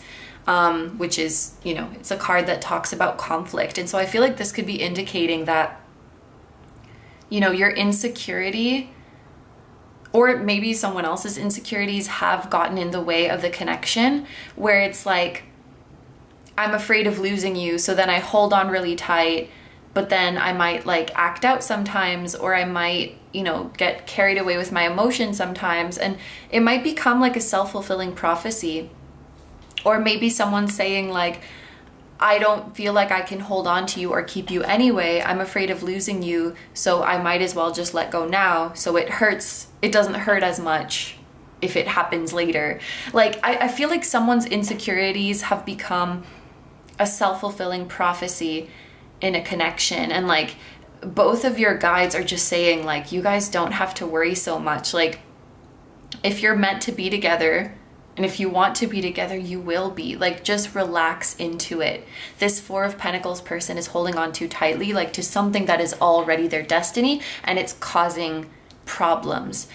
which is, you know, it's a card that talks about conflict. And so I feel like this could be indicating that, you know, your insecurity, or maybe someone else's insecurities, have gotten in the way of the connection, where it's like, I'm afraid of losing you, so then I hold on really tight, but then I might like act out sometimes, or I might, you know, get carried away with my emotions sometimes, and it might become like a self-fulfilling prophecy. Or maybe someone's saying like, I don't feel like I can hold on to you or keep you anyway. I'm afraid of losing you, so I might as well just let go now, so it doesn't hurt as much if it happens later. Like, I feel like someone's insecurities have become a self-fulfilling prophecy in a connection. And like, both of your guides are just saying like, you guys don't have to worry so much. Like, if you're meant to be together, and if you want to be together, you will be. Like, just relax into it. This Four of Pentacles person is holding on too tightly, like to something that is already their destiny, and it's causing problems.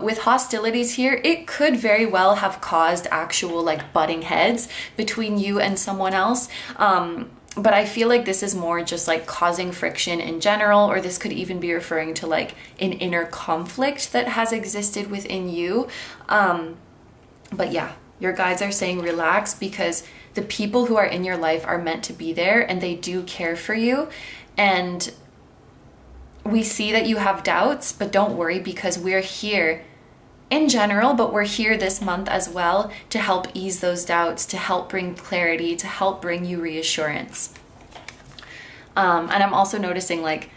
With hostilities here, it could very well have caused actual like butting heads between you and someone else. But I feel like this is more just like causing friction in general, or this could even be referring to like an inner conflict that has existed within you. But yeah, your guides are saying relax, because the people who are in your life are meant to be there, and they do care for you. And we see that you have doubts, but don't worry, because we're here in general, but we're here this month as well to help ease those doubts, to help bring clarity, to help bring you reassurance. And I'm also noticing like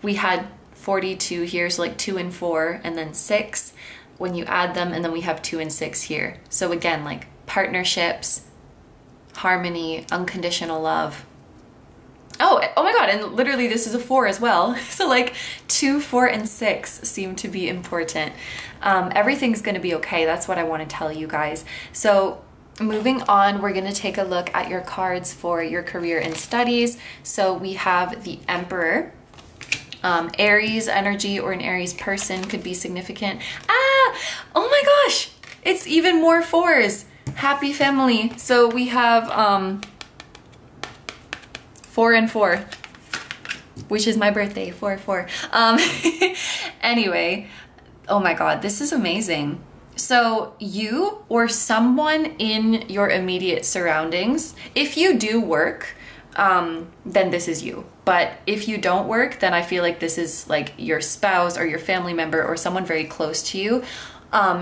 we had 42 here, so like 2 and 4, and then 6 when you add them, and then we have 2 and 6 here. So again, like partnerships, harmony, unconditional love. Oh my God, and literally this is a 4 as well. So like 2, 4, and 6 seem to be important. Everything's gonna be okay. That's what I wanna tell you guys. So moving on, we're gonna take a look at your cards for your career and studies. So we have the Emperor. Aries energy, or an Aries person could be significant. Oh my gosh, it's even more 4s. Happy family. So we have 4 and 4, which is my birthday, 4/4. Anyway, oh my God, this is amazing. So you or someone in your immediate surroundings, if you do work, then this is you. But if you don't work, then I feel like this is like your spouse or your family member or someone very close to you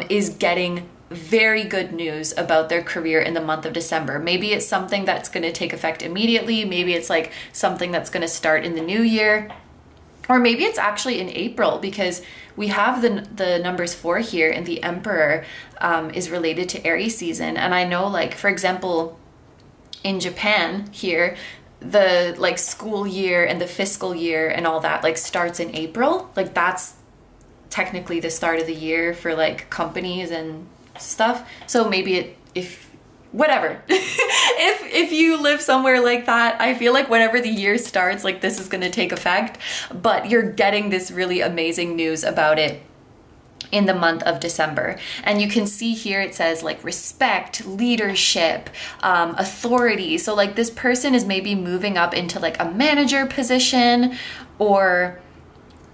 is getting very good news about their career in the month of December. Maybe it's something that's going to take effect immediately. Maybe it's like something that's going to start in the new year. Or maybe it's actually in April, because we have the numbers 4 here, and the Emperor is related to Aries season. And I know, like, for example, in Japan here, the like school year and the fiscal year and all that like starts in April. Like, that's technically the start of the year for like companies and stuff. So maybe whatever. if you live somewhere like that, I feel like whenever the year starts, like this is going to take effect, but you're getting this really amazing news about it in the month of December. And you can see here it says like respect, leadership, authority. So like this person is maybe moving up into like a manager position or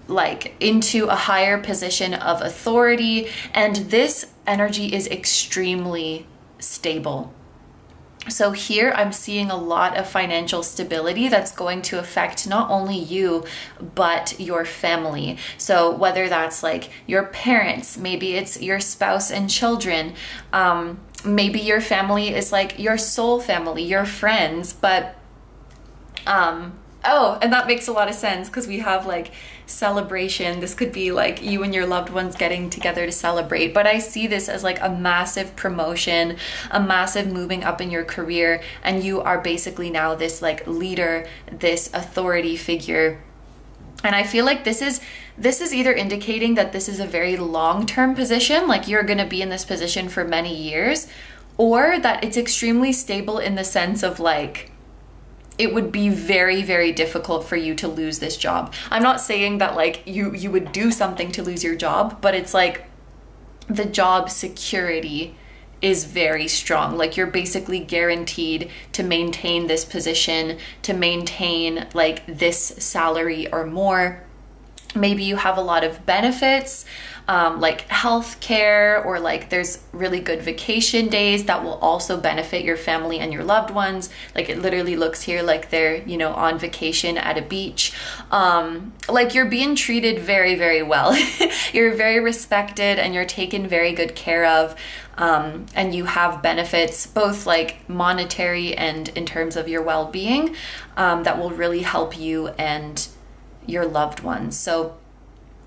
like into a higher position of authority. And this energy is extremely stable. So here I'm seeing a lot of financial stability that's going to affect not only you, but your family. So whether that's like your parents, maybe it's your spouse and children, maybe your family is like your soul family, your friends, but oh, and that makes a lot of sense because we have like celebration. This could be like you and your loved ones getting together to celebrate, but I see this as like a massive promotion, a massive moving up in your career, and you are basically now this like leader, this authority figure. And I feel like this is either indicating that this is a very long-term position, like you're going to be in this position for many years, or that it's extremely stable in the sense of like it would be very, very difficult for you to lose this job. I'm not saying that like you would do something to lose your job, but it's like the job security is very strong. Like you're basically guaranteed to maintain this position, to maintain like this salary or more. Maybe you have a lot of benefits, like health care, or like there's really good vacation days that will also benefit your family and your loved ones. Like it literally looks here like they're, you know, on vacation at a beach. Like you're being treated very, very well. You're very respected and you're taken very good care of. And you have benefits, both like monetary and in terms of your well-being, that will really help you and your loved ones. So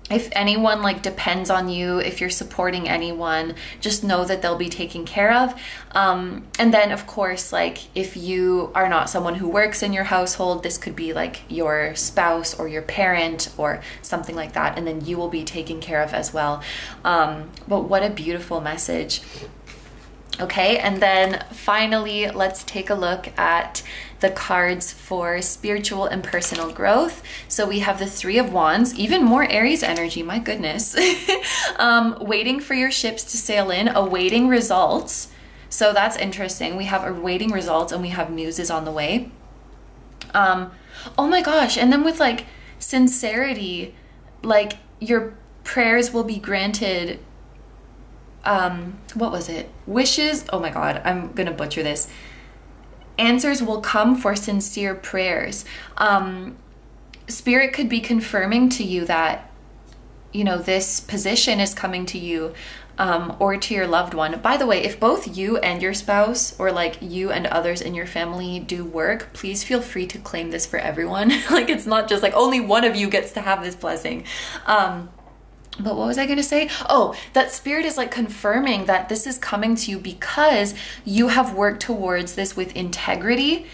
if anyone like depends on you, if you're supporting anyone, just know that they'll be taken care of. And then of course, like if you are not someone who works in your household, this could be like your spouse or your parent or something like that, and then you will be taken care of as well. But what a beautiful message. Okay, and then finally, let's take a look at the cards for spiritual and personal growth. So we have the Three of Wands, even more Aries energy, my goodness. Waiting for your ships to sail in, awaiting results. So that's interesting. We have awaiting results and we have muses on the way. Oh my gosh, and then with like sincerity, like your prayers will be granted. What was it? Wishes. Oh my God, I'm gonna butcher this. Answers will come for sincere prayers. Spirit could be confirming to you that, you know, this position is coming to you, or to your loved one. By the way, if both you and your spouse, or like you and others in your family do work, please feel free to claim this for everyone. Like it's not just like only one of you gets to have this blessing. But what was I going to say? Oh, that spirit is like confirming that this is coming to you because you have worked towards this with integrity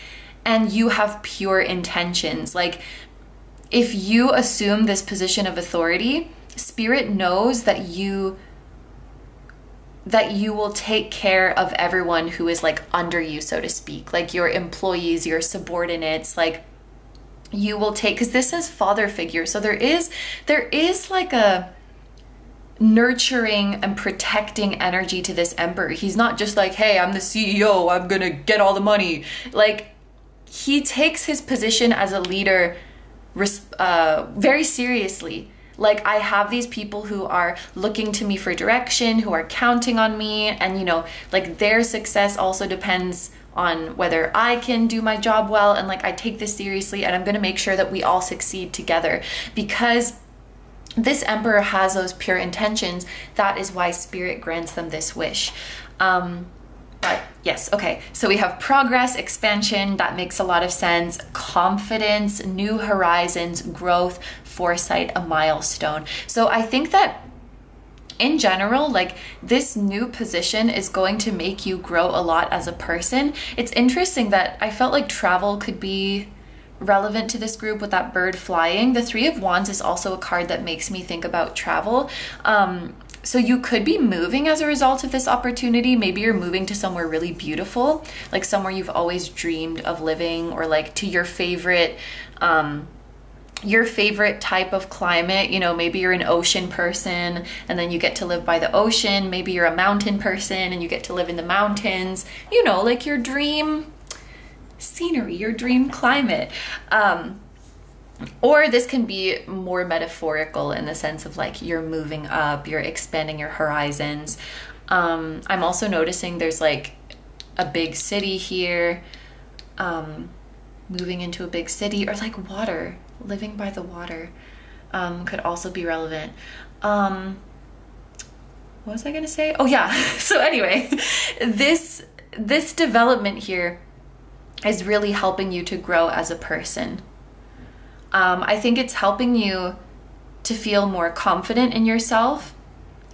and you have pure intentions. Like if you assume this position of authority, spirit knows that you will take care of everyone who is like under you, so to speak, like your employees, your subordinates, like you will take, because this is father figure. So there is like a nurturing and protecting energy to this emperor. He's not just like, hey, I'm the CEO, I'm gonna get all the money. Like he takes his position as a leader very seriously. Like I have these people who are looking to me for direction, who are counting on me, and you know, like their success also depends on whether I can do my job well, and like I take this seriously and I'm gonna make sure that we all succeed together because this emperor has those pure intentions. That is why spirit grants them this wish. But yes, okay. So we have progress, expansion, that makes a lot of sense. Confidence, new horizons, growth, foresight, a milestone. So I think that in general, like this new position is going to make you grow a lot as a person. It's interesting that I felt like travel could be relevant to this group with that bird flying. The Three of Wands is also a card that makes me think about travel. So you could be moving as a result of this opportunity. Maybe you're moving to somewhere really beautiful, like somewhere you've always dreamed of living, or like to your favorite your favorite type of climate. You know, maybe you're an ocean person and then you get to live by the ocean. Maybe you're a mountain person and you get to live in the mountains. You know, like your dream scenery, your dream climate. Or this can be more metaphorical in the sense of like you're moving up, you're expanding your horizons. I'm also noticing there's like a big city here, moving into a big city, or like water, living by the water, could also be relevant. What was I gonna say? Oh yeah. So anyway, this development here is really helping you to grow as a person. I think it's helping you to feel more confident in yourself,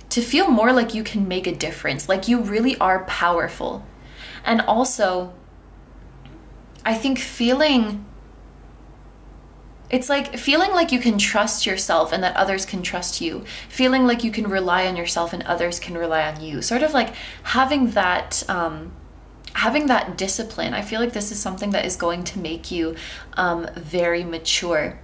to feel more like you can make a difference, like you really are powerful. And also, I think it's like feeling like you can trust yourself and that others can trust you. Feeling like you can rely on yourself and others can rely on you. Sort of like having that discipline. I feel like this is something that is going to make you very mature.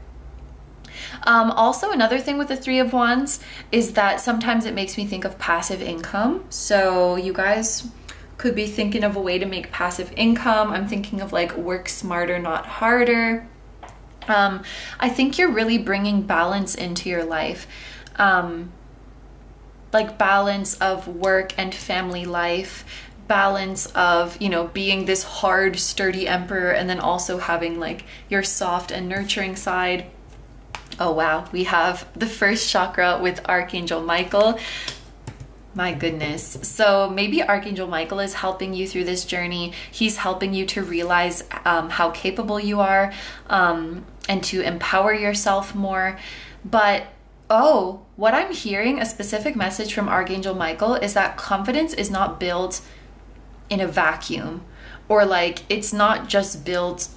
Also, another thing with the Three of Wands is that sometimes it makes me think of passive income. So you guys could be thinking of a way to make passive income. I'm thinking of like work smarter, not harder. I think you're really bringing balance into your life. Like balance of work and family life, balance of, you know, being this hard, sturdy emperor, and then also having like your soft and nurturing side. Oh wow, we have the first chakra with Archangel Michael. My goodness. So maybe Archangel Michael is helping you through this journey. He's helping you to realize how capable you are, and to empower yourself more. But oh, what I'm hearing, a specific message from Archangel Michael, is that confidence is not built in a vacuum, or like it's not just built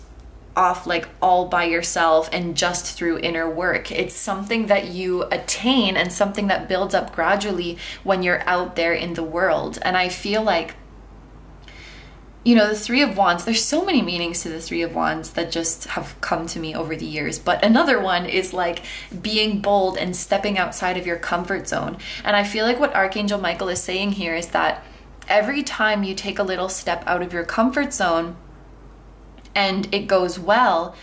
off like all by yourself and just through inner work. It's something that you attain and something that builds up gradually when you're out there in the world. And I feel like, you know, the Three of Wands, there's so many meanings to the Three of Wands that just have come to me over the years. But another one is like being bold and stepping outside of your comfort zone. And I feel like what Archangel Michael is saying here is that every time you take a little step out of your comfort zone and it goes well,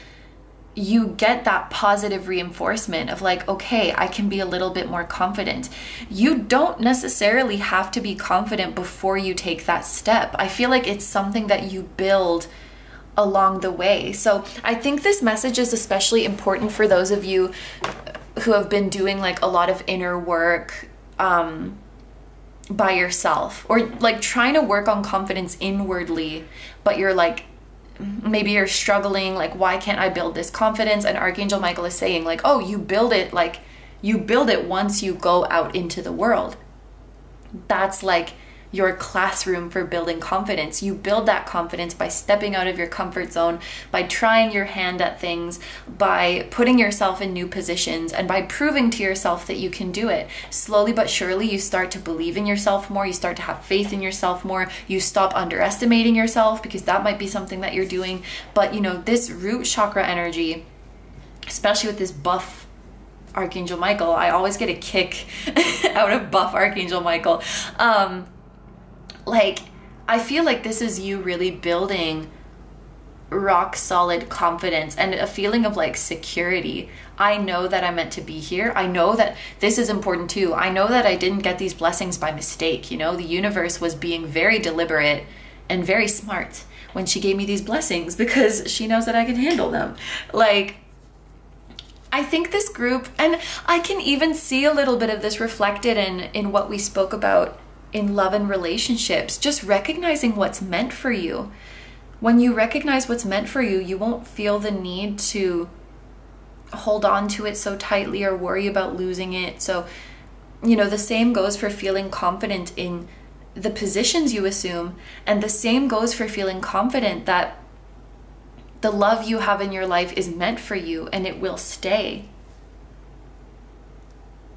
you get that positive reinforcement of like, okay, I can be a little bit more confident. You don't necessarily have to be confident before you take that step. I feel like it's something that you build along the way. So I think this message is especially important for those of you who have been doing like a lot of inner work by yourself, or like trying to work on confidence inwardly, but you're like, maybe you're struggling, like, why can't I build this confidence? And Archangel Michael is saying like, oh, you build it once you go out into the world. That's like your classroom for building confidence. You build that confidence by stepping out of your comfort zone, by trying your hand at things, by putting yourself in new positions, and by proving to yourself that you can do it. Slowly but surely, you start to believe in yourself more. You start to have faith in yourself more. You stop underestimating yourself, because that might be something that you're doing. But you know, this root chakra energy, especially with this buff Archangel Michael, I always get a kick out of buff Archangel Michael. Like, I feel like this is you really building rock solid confidence and a feeling of like security. I know that I'm meant to be here. I know that this is important too. I know that I didn't get these blessings by mistake. You know, the universe was being very deliberate and very smart when she gave me these blessings, because she knows that I can handle them. Like, I think this group, and I can even see a little bit of this reflected in what we spoke about in love and relationships, just recognizing what's meant for you. When you recognize what's meant for you, you won't feel the need to hold on to it so tightly or worry about losing it. So, you know, the same goes for feeling confident in the positions you assume, and the same goes for feeling confident that the love you have in your life is meant for you and it will stay.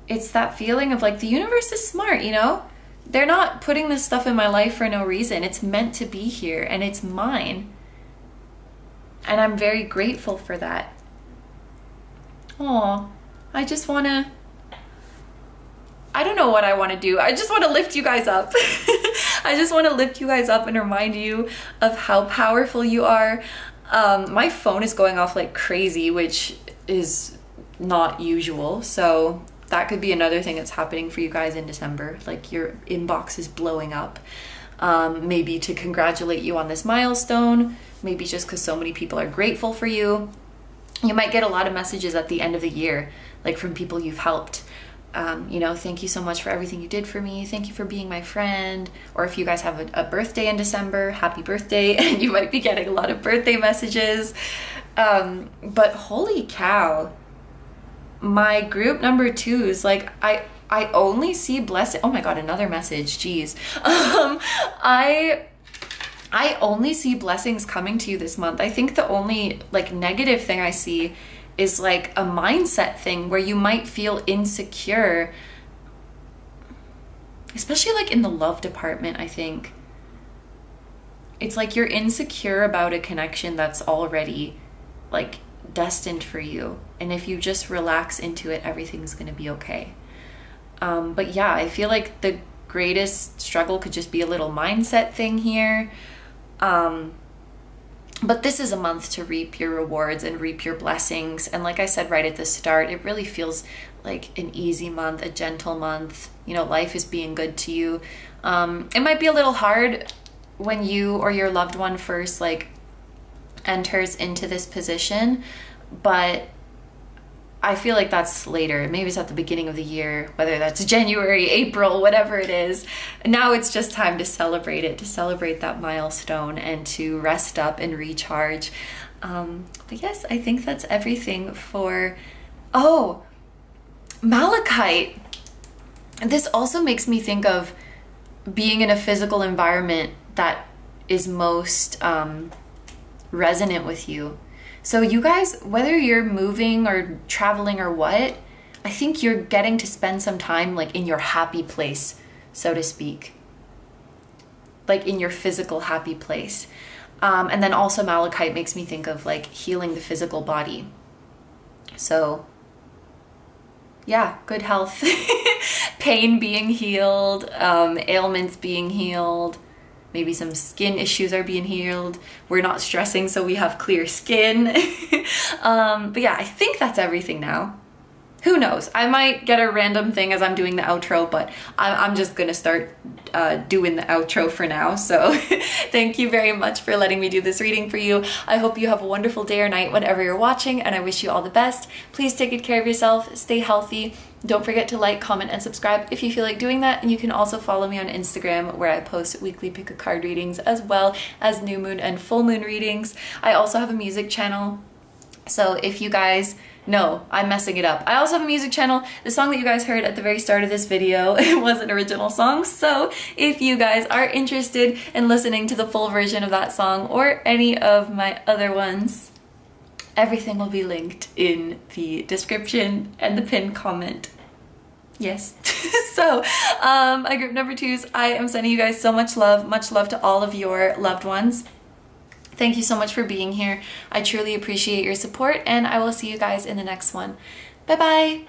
It's that feeling of like, the universe is smart, you know? They're not putting this stuff in my life for no reason. It's meant to be here and it's mine. And I'm very grateful for that. Oh, I just want to, I don't know what I want to do. I just want to lift you guys up. I just want to lift you guys up and remind you of how powerful you are. My phone is going off like crazy, which is not usual. So that could be another thing that's happening for you guys in December. Like your inbox is blowing up. Maybe to congratulate you on this milestone. Maybe just because so many people are grateful for you. You might get a lot of messages at the end of the year, like from people you've helped. You know, thank you so much for everything you did for me. Thank you for being my friend. Or if you guys have a birthday in December, happy birthday. And you might be getting a lot of birthday messages. But holy cow, my group number 2s, like I only see blessing. Oh my God, another message. Jeez. I only see blessings coming to you this month. I think the only like negative thing I see is like a mindset thing where you might feel insecure, especially like in the love department. I think it's like you're insecure about a connection that's already like destined for you, and if you just relax into it, everything's gonna be okay. But yeah, I feel like the greatest struggle could just be a little mindset thing here. But this is a month to reap your rewards and reap your blessings. And like I said right at the start, it really feels like an easy month, a gentle month. You know, life is being good to you. It might be a little hard when you or your loved one first like enters into this position, but I feel like that's later. Maybe it's at the beginning of the year, whether that's January, April, whatever it is. Now it's just time to celebrate it, to celebrate that milestone and to rest up and recharge. But yes, I think that's everything for, oh, malachite. This also makes me think of being in a physical environment that is most resonant with you. So you guys, whether you're moving or traveling or what, I think you're getting to spend some time like in your happy place, so to speak. Like in your physical happy place. And then also malachite makes me think of like healing the physical body. So yeah, good health. Pain being healed, ailments being healed. Maybe some skin issues are being healed. We're not stressing, so we have clear skin. But yeah, I think that's everything now. Who knows? I might get a random thing as I'm doing the outro, but I'm just gonna start doing the outro for now. So thank you very much for letting me do this reading for you. I hope you have a wonderful day or night whenever you're watching, and I wish you all the best. Please take good care of yourself, stay healthy. Don't forget to like, comment, and subscribe if you feel like doing that. And you can also follow me on Instagram where I post weekly pick a card readings as well as new moon and full moon readings. I also have a music channel. So if you guys, no, I'm messing it up. I also have a music channel. The song that you guys heard at the very start of this video, it was an original song. So if you guys are interested in listening to the full version of that song or any of my other ones, everything will be linked in the description and the pinned comment. Yes. So, my group number 2s, I am sending you guys so much love to all of your loved ones. Thank you so much for being here. I truly appreciate your support, and I will see you guys in the next one. Bye-bye.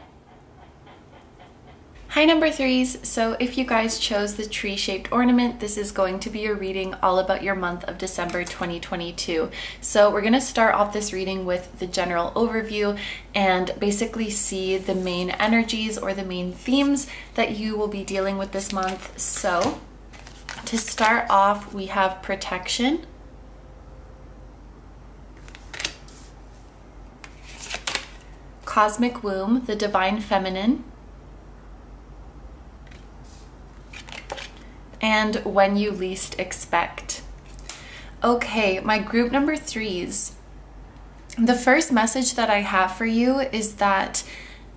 Hi number 3s, so if you guys chose the tree-shaped ornament, this is going to be your reading all about your month of December 2022. So we're going to start off this reading with the general overview and basically see the main energies or the main themes that you will be dealing with this month. So to start off, we have protection, cosmic womb, the divine feminine, and when you least expect. Okay, my group number 3s. The first message that I have for you is that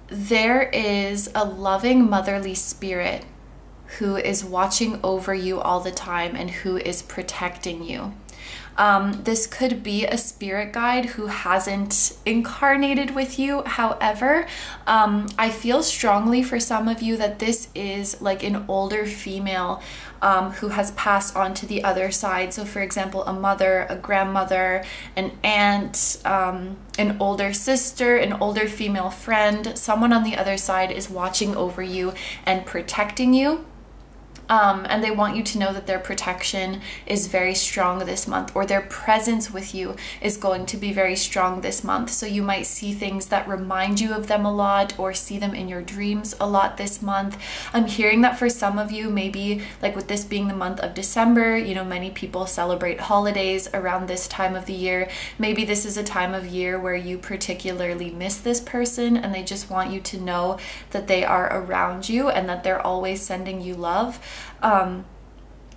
there is a loving motherly spirit who is watching over you all the time and who is protecting you. This could be a spirit guide who hasn't incarnated with you. However, I feel strongly for some of you that this is like an older female who has passed on to the other side. So for example, a mother, a grandmother, an aunt, an older sister, an older female friend, someone on the other side is watching over you and protecting you. And they want you to know that their protection is very strong this month, or their presence with you is going to be very strong this month. So you might see things that remind you of them a lot, or see them in your dreams a lot this month. I'm hearing that for some of you, maybe like with this being the month of December, you know, many people celebrate holidays around this time of the year. Maybe this is a time of year where you particularly miss this person and they just want you to know that they are around you and that they're always sending you love.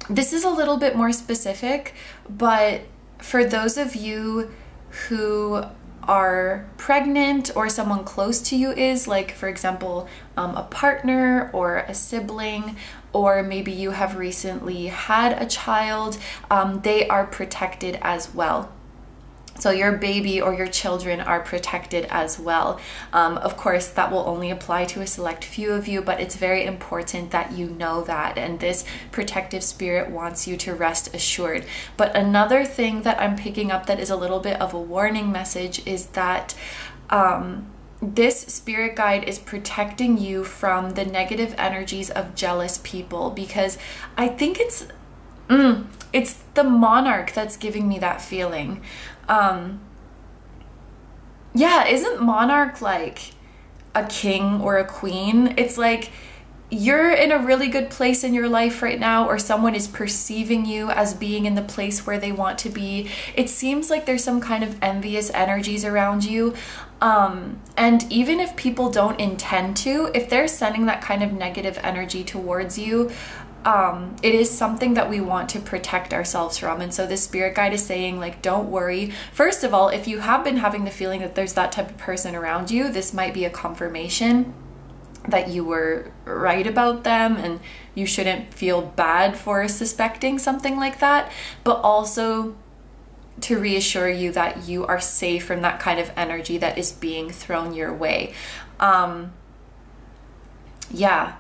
This is a little bit more specific, but for those of you who are pregnant or someone close to you is, like for example, a partner or a sibling, or maybe you have recently had a child, they are protected as well. So your baby or your children are protected as well. Of course, that will only apply to a select few of you, but it's very important that you know that. And this protective spirit wants you to rest assured. But another thing that I'm picking up that is a little bit of a warning message is that this spirit guide is protecting you from the negative energies of jealous people, because I think it's the monarch that's giving me that feeling. Yeah, isn't monarch like a king or a queen? It's like you're in a really good place in your life right now, or someone is perceiving you as being in the place where they want to be. It seems like there's some kind of envious energies around you. And even if people don't intend to, if they're sending that kind of negative energy towards you, it is something that we want to protect ourselves from. And so this spirit guide is saying, like, don't worry. First of all, if you have been having the feeling that there's that type of person around you, this might be a confirmation that you were right about them and you shouldn't feel bad for suspecting something like that, but also to reassure you that you are safe from that kind of energy that is being thrown your way. Yeah.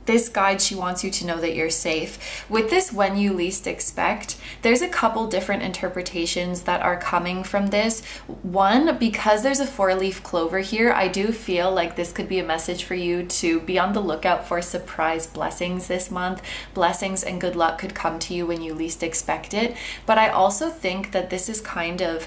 This guide, she wants you to know that you're safe. With this when you least expect, there's a couple different interpretations that are coming from this. One, because there's a 4-leaf clover here, I do feel like this could be a message for you to be on the lookout for surprise blessings this month. Blessings and good luck could come to you when you least expect it. But I also think that this is kind of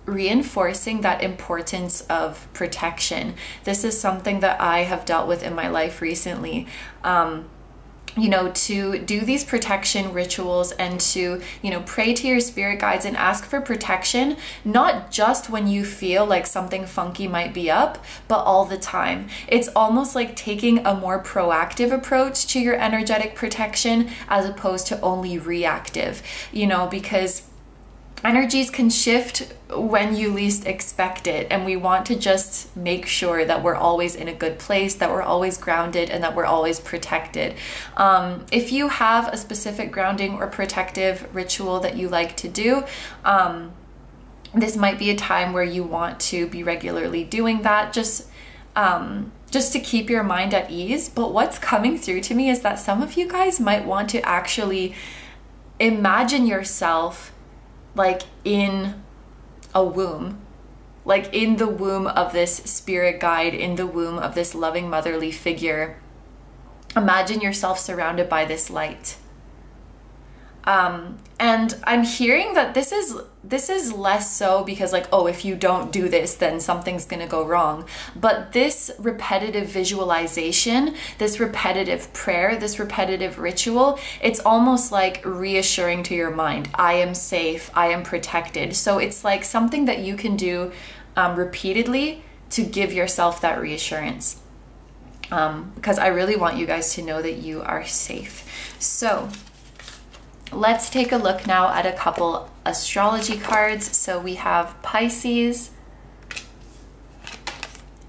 reinforcing that importance of protection. This is something that I have dealt with in my life recently. You know, to do these protection rituals and to, you know, pray to your spirit guides and ask for protection, not just when you feel like something funky might be up, but all the time. It's almost like taking a more proactive approach to your energetic protection as opposed to only reactive, you know, because energies can shift when you least expect it, and we want to just make sure that we're always in a good place, that we're always grounded, and that we're always protected. If you have a specific grounding or protective ritual that you like to do, this might be a time where you want to be regularly doing that, just to keep your mind at ease. But what's coming through to me is that some of you guys might want to actually imagine yourself like in a womb, like in the womb of this spirit guide, in the womb of this loving motherly figure. Imagine yourself surrounded by this light. And I'm hearing that this is less so because, like, oh, if you don't do this, then something's gonna go wrong. But this repetitive visualization, this repetitive prayer, this repetitive ritual, it's almost like reassuring to your mind, I am safe, I am protected. So it's like something that you can do repeatedly to give yourself that reassurance. Because I really want you guys to know that you are safe. So let's take a look now at a couple astrology cards. So we have Pisces,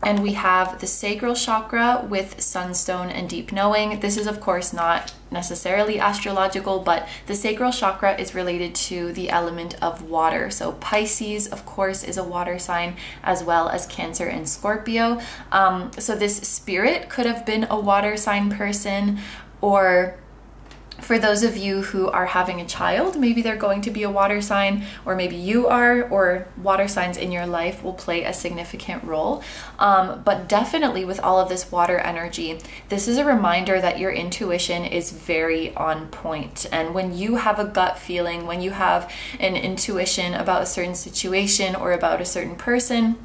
and we have the sacral chakra with sunstone and deep knowing. This is of course not necessarily astrological, but the sacral chakra is related to the element of water. So Pisces, of course, is a water sign, as well as Cancer and Scorpio. So this spirit could have been a water sign person, or for those of you who are having a child, maybe they're going to be a water sign, or maybe you are, or water signs in your life will play a significant role. But definitely with all of this water energy, this is a reminder that your intuition is very on point. And when you have a gut feeling, when you have an intuition about a certain situation or about a certain person,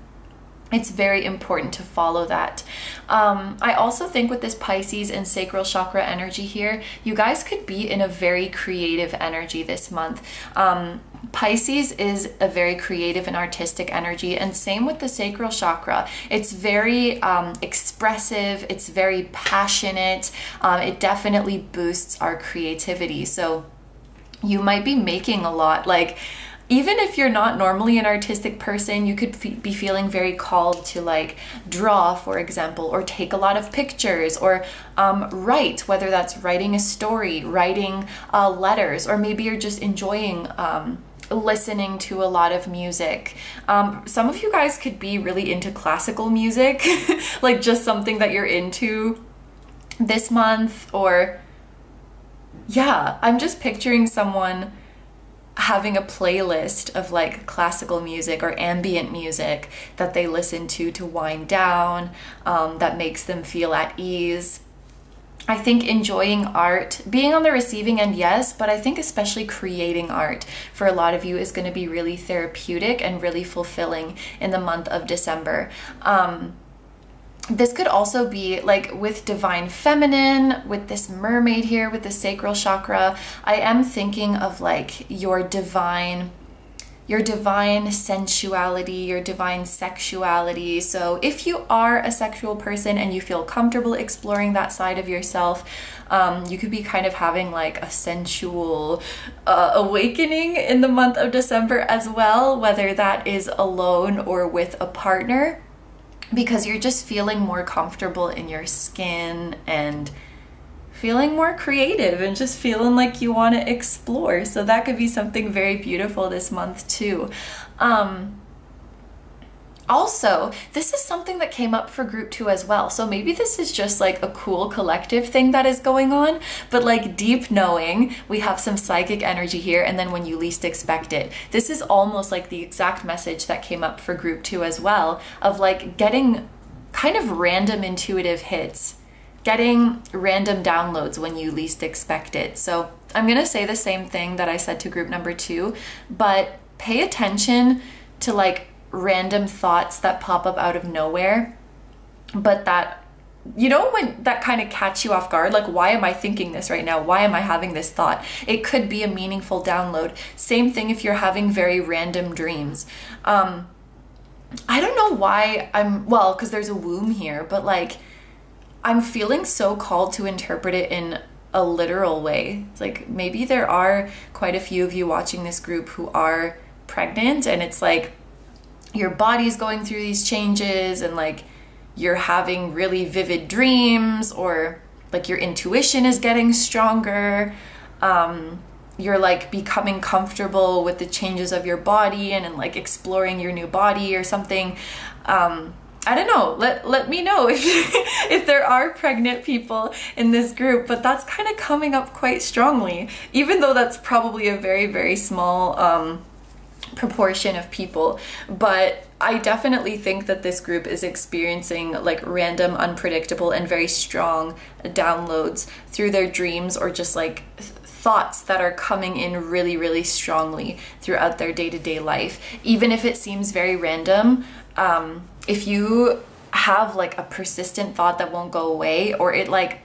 it's very important to follow that. I also think with this Pisces and sacral chakra energy here, you guys could be in a very creative energy this month. Pisces is a very creative and artistic energy, and same with the sacral chakra. It's very expressive, it's very passionate. It definitely boosts our creativity. So you might be making a lot, like, even if you're not normally an artistic person, you could be feeling very called to like draw, for example, or take a lot of pictures, or write, whether that's writing a story, writing letters, or maybe you're just enjoying listening to a lot of music. Some of you guys could be really into classical music, like just something that you're into this month. Or yeah, I'm just picturing someone having a playlist of like classical music or ambient music that they listen to wind down, that makes them feel at ease. I think enjoying art, being on the receiving end, yes, but I think especially creating art for a lot of you is going to be really therapeutic and really fulfilling in the month of December. This could also be like with divine feminine, with this mermaid here, with the sacral chakra. I am thinking of like your divine sensuality, your divine sexuality. So if you are a sexual person and you feel comfortable exploring that side of yourself, you could be kind of having like a sensual awakening in the month of December as well, whether that is alone or with a partner, because you're just feeling more comfortable in your skin and feeling more creative and just feeling like you want to explore. So that could be something very beautiful this month too. Also, this is something that came up for group 2 as well. So maybe this is just like a cool collective thing that is going on, but like deep knowing, we have some psychic energy here, and then when you least expect it. This is almost like the exact message that came up for group 2 as well, of like getting kind of random intuitive hits, getting random downloads when you least expect it. So I'm gonna say the same thing that I said to group number 2, but pay attention to like random thoughts that pop up out of nowhere, but that, you know, when that kind of catch you off guard, like, why am I thinking this right now? Why am I having this thought? It could be a meaningful download. Same thing if you're having very random dreams. I don't know why well, because there's a womb here, but like, I'm feeling so called to interpret it in a literal way. It's like, maybe there are quite a few of you watching this group who are pregnant, and it's like, your body's going through these changes, and like you're having really vivid dreams, or like your intuition is getting stronger. You're like becoming comfortable with the changes of your body and like exploring your new body or something. I don't know, let me know if there are pregnant people in this group, but that's kind of coming up quite strongly, even though that's probably a very, very small proportion of people. But I definitely think that this group is experiencing like random, unpredictable, and very strong downloads through their dreams, or just like thoughts that are coming in really, really strongly throughout their day-to-day life. Even if it seems very random, if you have like a persistent thought that won't go away, or it like,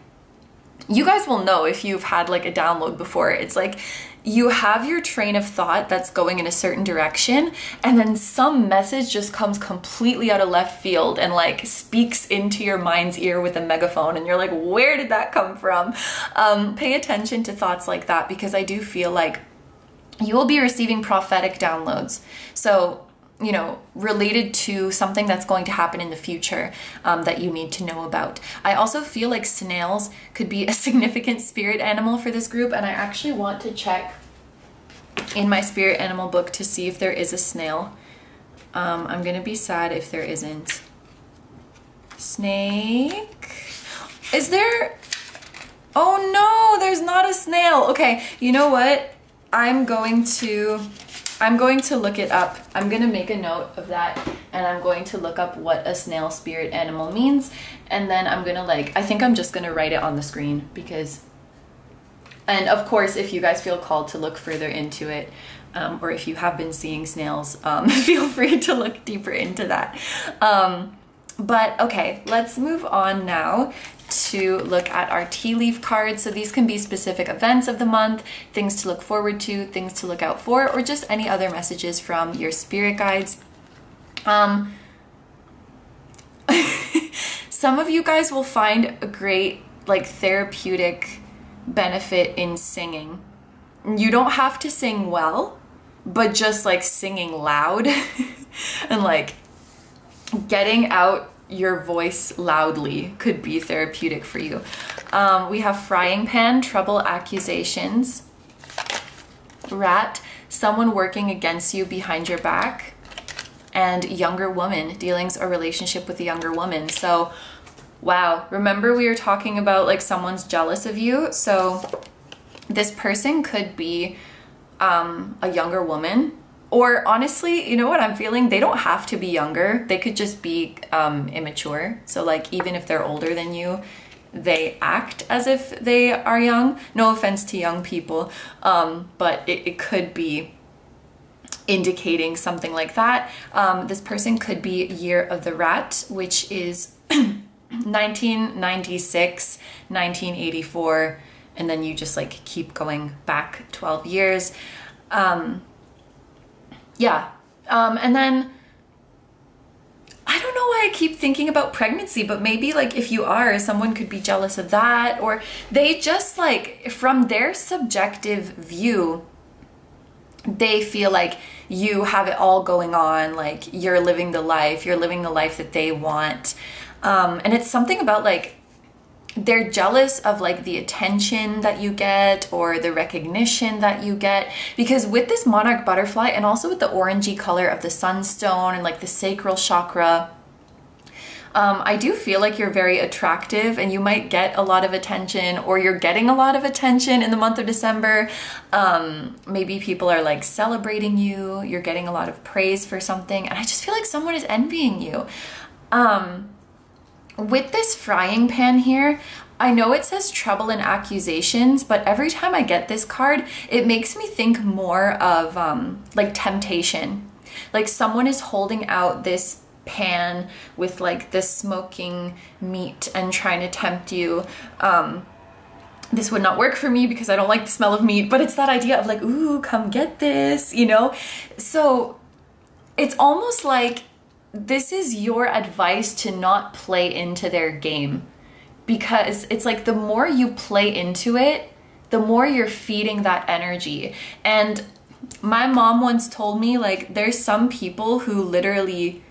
you guys will know if you've had like a download before. It's like you have your train of thought that's going in a certain direction, and then some message just comes completely out of left field and like speaks into your mind's ear with a megaphone, and you're like, where did that come from? Pay attention to thoughts like that, because I do feel like you will be receiving prophetic downloads. So you know, related to something that's going to happen in the future that you need to know about. I also feel like snails could be a significant spirit animal for this group, and I actually want to check in my spirit animal book to see if there is a snail. I'm gonna be sad if there isn't. Snake? Is there? Oh no, there's not a snail. Okay, you know what? I'm going to look it up. I'm gonna make a note of that, and I'm going to look up what a snail spirit animal means, and then I'm gonna I think I'm just gonna write it on the screen because, and of course, if you guys feel called to look further into it, or if you have been seeing snails, feel free to look deeper into that. But okay, let's move on now to look at our tea leaf cards. So these can be specific events of the month, things to look forward to, things to look out for, or just any other messages from your spirit guides. Some of you guys will find a great therapeutic benefit in singing. You don't have to sing well, but just singing loud and getting out your voice loudly could be therapeutic for you. We have frying pan, trouble, accusations, rat, someone working against you behind your back, and younger woman, dealings or relationship with a younger woman. So, wow, remember we were talking about someone's jealous of you? So this person could be a younger woman. Or honestly, you know what I'm feeling? They don't have to be younger. They could just be immature. So even if they're older than you, they act as if they are young. No offense to young people, but it could be indicating something like that. This person could be Year of the Rat, which is 1996, 1984, and then you just keep going back 12 years. Yeah, and then I don't know why I keep thinking about pregnancy, but maybe if you are, someone could be jealous of that, or they just from their subjective view, they feel you have it all going on, you're living the life that they want. And it's something about they're jealous of the attention that you get or the recognition that you get, because with this monarch butterfly and also with the orangey color of the sunstone and the sacral chakra, I do feel you're very attractive and you might get a lot of attention, or you're getting a lot of attention in the month of December. Maybe people are celebrating you, you're getting a lot of praise for something, and I just feel someone is envying you. With this frying pan here, I know it says trouble and accusations, but every time I get this card, it makes me think more of temptation. Someone is holding out this pan with this smoking meat and trying to tempt you. This would not work for me because I don't like the smell of meat, but it's that idea of ooh, come get this, you know? So it's almost this is your advice to not play into their game, because it's the more you play into it, the more you're feeding that energy. And my mom once told me there's some people who literally,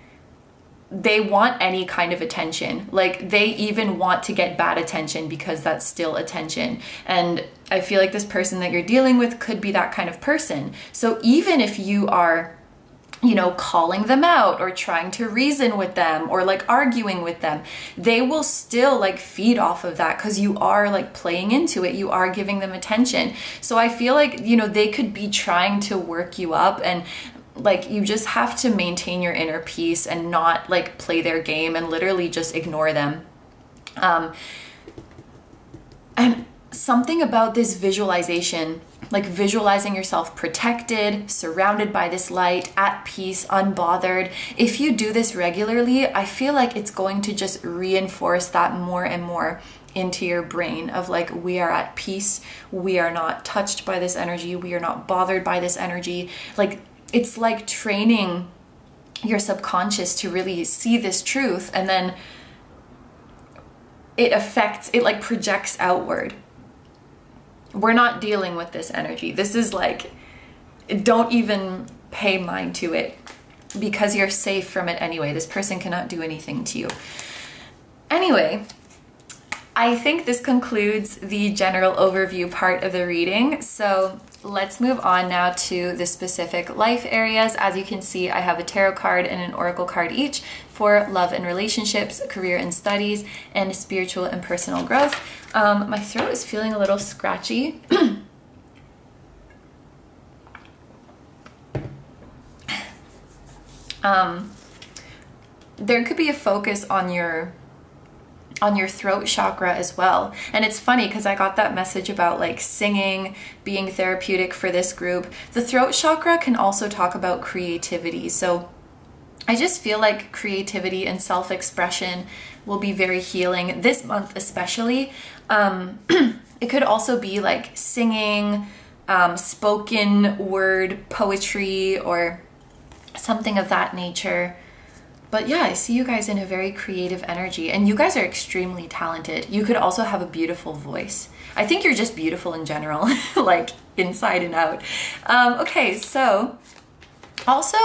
they want any kind of attention. They even want to get bad attention because that's still attention. And I feel this person that you're dealing with could be that kind of person. So even if you are, you know, calling them out or trying to reason with them or arguing with them, they will still feed off of that because you are playing into it. You are giving them attention. So I feel you know, they could be trying to work you up, and you just have to maintain your inner peace and not play their game and literally just ignore them. And something about this visualization, visualizing yourself protected, surrounded by this light, at peace, unbothered. If you do this regularly, I feel it's going to just reinforce that more and more into your brain of we are at peace, we are not touched by this energy, we are not bothered by this energy. It's training your subconscious to really see this truth, and then it projects outward. We're not dealing with this energy. This is don't even pay mind to it. because you're safe from it anyway. This person cannot do anything to you. Anyway, I think this concludes the general overview part of the reading. So let's move on now to the specific life areas. As you can see, I have a tarot card and an oracle card each for love and relationships, career and studies, and spiritual and personal growth. My throat is feeling a little scratchy. There could be a focus on your throat chakra as well. And it's funny because I got that message about like singing being therapeutic for this group. The throat chakra can also talk about creativity. So I just feel like creativity and self-expression will be very healing this month, especially. It could also be like singing, spoken word poetry, or something of that nature. But yeah, I see you guys in a very creative energy, and you guys are extremely talented. You could also have a beautiful voice. I think you're just beautiful in general, like inside and out. Okay, so also,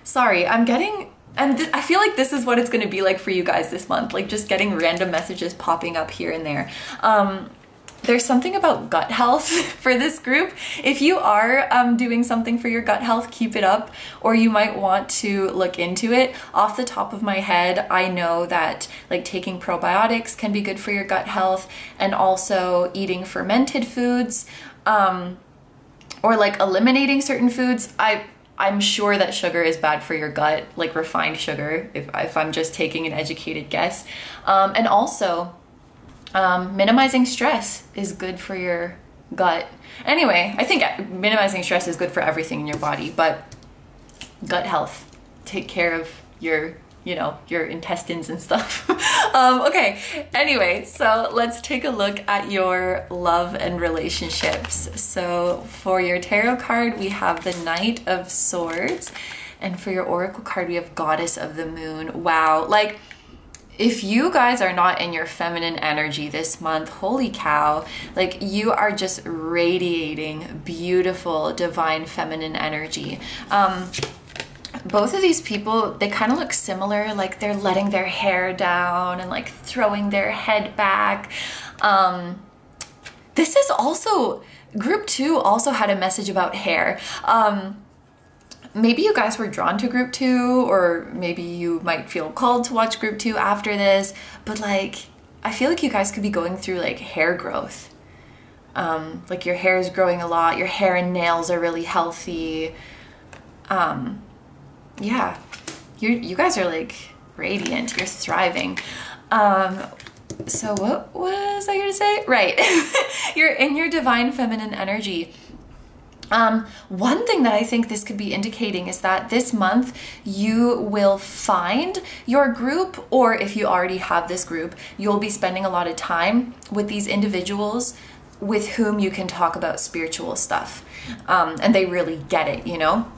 sorry, I'm getting, and I feel like this is what it's gonna be like for you guys this month, like just getting random messages popping up here and there. There's something about gut health for this group. If you are doing something for your gut health, keep it up, or you might want to look into it. Off the top of my head, I know that like taking probiotics can be good for your gut health, and also eating fermented foods, or like eliminating certain foods. I'm sure that sugar is bad for your gut, like refined sugar, if I'm just taking an educated guess. And also, minimizing stress is good for your gut. Anyway, I think minimizing stress is good for everything in your body, but gut health, take care of your, you know, your intestines and stuff. Okay, anyway, so let's take a look at your love and relationships. So for your tarot card, we have the Knight of Swords, and for your oracle card, we have Goddess of the Moon. Wow, like, if you guys are not in your feminine energy this month, holy cow, like you are just radiating beautiful, divine feminine energy. Both of these people, they kind of look similar, like they're letting their hair down and like throwing their head back. This is also, group 2 also had a message about hair. Maybe you guys were drawn to group 2, or maybe you might feel called to watch group 2 after this, but like, I feel like you guys could be going through like hair growth. Like your hair is growing a lot, your hair and nails are really healthy. Yeah, you guys are like radiant, you're thriving. So what was I gonna say? Right, you're in your divine feminine energy. One thing that I think this could be indicating is that this month you will find your group, or if you already have this group, you'll be spending a lot of time with these individuals with whom you can talk about spiritual stuff. And they really get it, you know?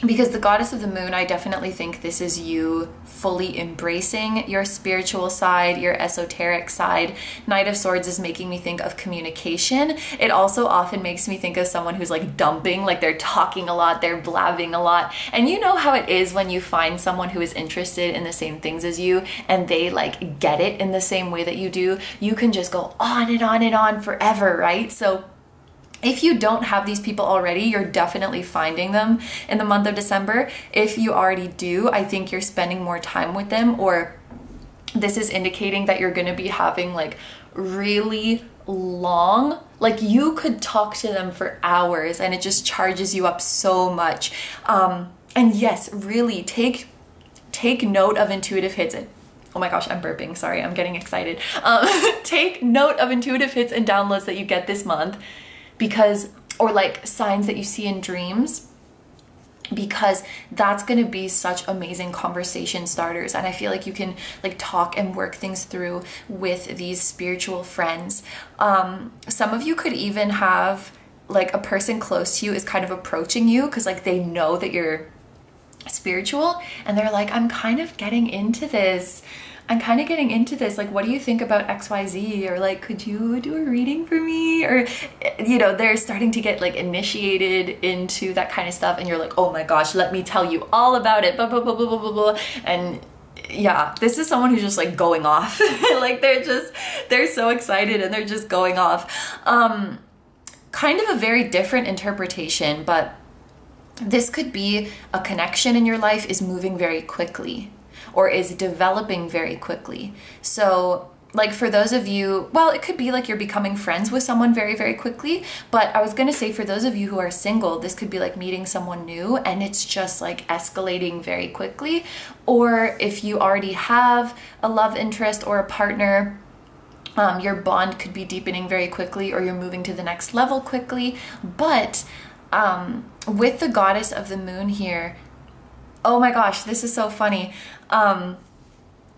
Because the Goddess of the Moon, I definitely think this is you fully embracing your spiritual side, your esoteric side. Knight of Swords is making me think of communication. It also often makes me think of someone who's like dumping, like they're talking a lot, they're blabbing a lot. And you know how it is when you find someone who is interested in the same things as you, and they like get it in the same way that you do. You can just go on and on and on forever, right? So if you don't have these people already, you're definitely finding them in the month of December. If you already do, I think you're spending more time with them, or this is indicating that you're going to be having like really long, like you could talk to them for hours and it just charges you up so much. And yes, really take note of intuitive hits. Oh my gosh, I'm burping, sorry, I'm getting excited. Take note of intuitive hits and downloads that you get this month, because, or like signs that you see in dreams, because that's going to be such amazing conversation starters. And I feel like you can like talk and work things through with these spiritual friends. Some of you could even have like a person close to you is kind of approaching you because like they know that you're spiritual, and they're like, I'm kind of getting into this. Like, what do you think about XYZ? Or like, could you do a reading for me? Or, you know, they're starting to get like initiated into that kind of stuff. And you're like, oh my gosh, let me tell you all about it. Blah, blah, blah, blah, blah, blah, blah. And yeah, this is someone who's just like going off. Like they're so excited and they're just going off. Kind of a very different interpretation, but this could be a connection in your life is moving very quickly, or is developing very quickly. So like for those of you, well, it could be like you're becoming friends with someone very, very quickly. But I was gonna say, for those of you who are single, this could be like meeting someone new and it's just like escalating very quickly. Or if you already have a love interest or a partner, your bond could be deepening very quickly, or you're moving to the next level quickly. But with the goddess of the moon here, oh my gosh, this is so funny.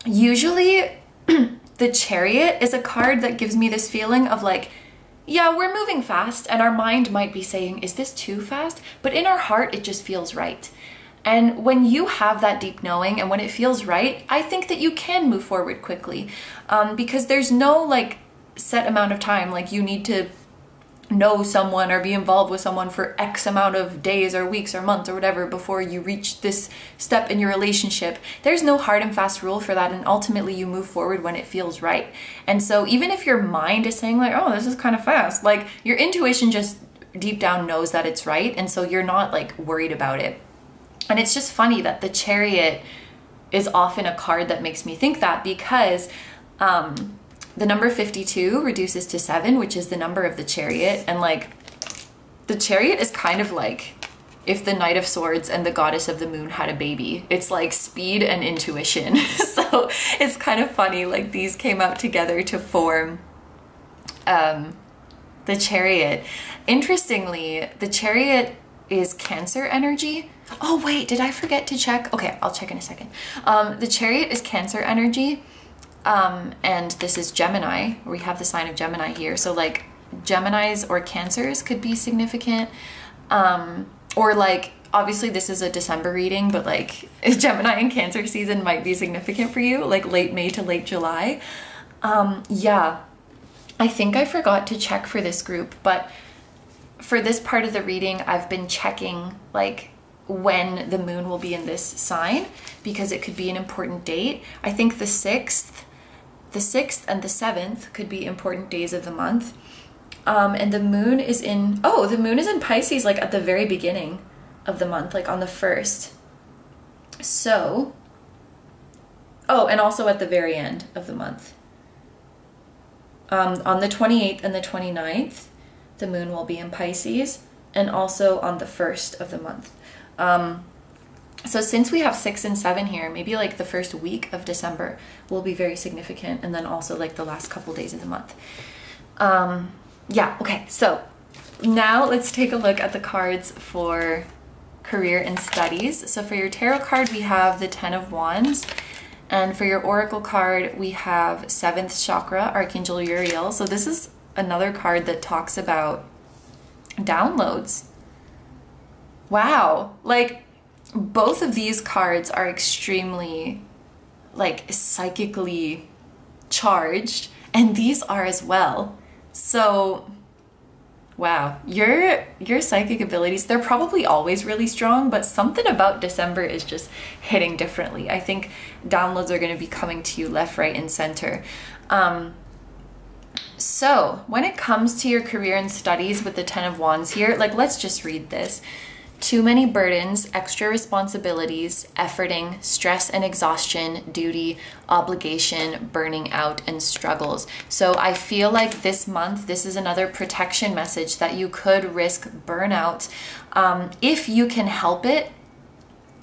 Usually the Chariot is a card that gives me this feeling of like, yeah, we're moving fast, and our mind might be saying, is this too fast? But in our heart, it just feels right. And when you have that deep knowing and when it feels right, I think that you can move forward quickly, because there's no like set amount of time. Like you need to know someone or be involved with someone for X amount of days or weeks or months or whatever before you reach this step in your relationship. There's no hard and fast rule for that, and ultimately you move forward when it feels right. And so even if your mind is saying like, oh, this is kind of fast, like your intuition just deep down knows that it's right, and so you're not like worried about it. And it's just funny that the Chariot is often a card that makes me think that, because the number 52 reduces to 7, which is the number of the Chariot. And like the Chariot is kind of like if the Knight of Swords and the Goddess of the Moon had a baby. It's like speed and intuition. So it's kind of funny, like these came out together to form the Chariot. Interestingly, the Chariot is Cancer energy. Oh wait, did I forget to check? Okay, I'll check in a second. The Chariot is Cancer energy. And this is Gemini. We have the sign of Gemini here. So like Geminis or Cancers could be significant. Or like, obviously this is a December reading, but like Gemini and Cancer season might be significant for you, like late May to late July. Yeah, I think I forgot to check for this group, but for this part of the reading, I've been checking like when the moon will be in this sign, because it could be an important date. I think the 6th and the 7th could be important days of the month. And the moon is in, oh, the moon is in Pisces, like at the very beginning of the month, like on the 1st. So, oh, and also at the very end of the month. On the 28th and the 29th, the moon will be in Pisces, and also on the 1st of the month. So since we have 6 and 7 here, maybe like the first week of December will be very significant, and then also like the last couple days of the month. Yeah, okay, so now let's take a look at the cards for career and studies. So for your tarot card, we have the 10 of Wands, and for your oracle card, we have 7th chakra, Archangel Uriel. So this is another card that talks about downloads. Wow, like both of these cards are extremely like psychically charged, and these are as well. So wow, your psychic abilities, they're probably always really strong, but something about December is just hitting differently. I think downloads are going to be coming to you left, right, and center. So when it comes to your career and studies with the 10 of Wands here, like let's just read this. Too many burdens, extra responsibilities, efforting, stress and exhaustion, duty, obligation, burning out, and struggles. So I feel like this month, this is another protection message that you could risk burnout if you can help it,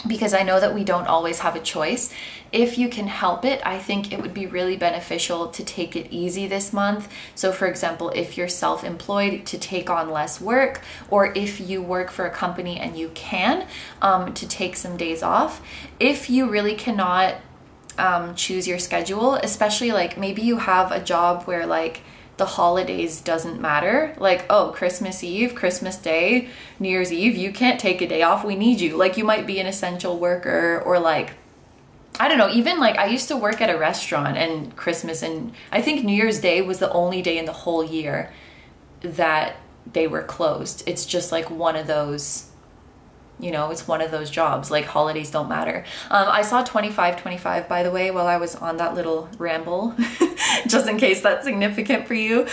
because I know that we don't always have a choice. If you can help it, I think it would be really beneficial to take it easy this month. So for example, if you're self-employed, to take on less work, or if you work for a company and you can, to take some days off. If you really cannot choose your schedule, especially like maybe you have a job where like the holidays doesn't matter. Like, oh, Christmas Eve, Christmas Day, New Year's Eve, you can't take a day off, we need you. Like, you might be an essential worker, or like, I don't know, even like I used to work at a restaurant, and Christmas and I think New Year's Day was the only day in the whole year that they were closed. It's just like one of those, you know, it's one of those jobs, like holidays don't matter. I saw 25/25, by the way, while I was on that little ramble, just in case that's significant for you.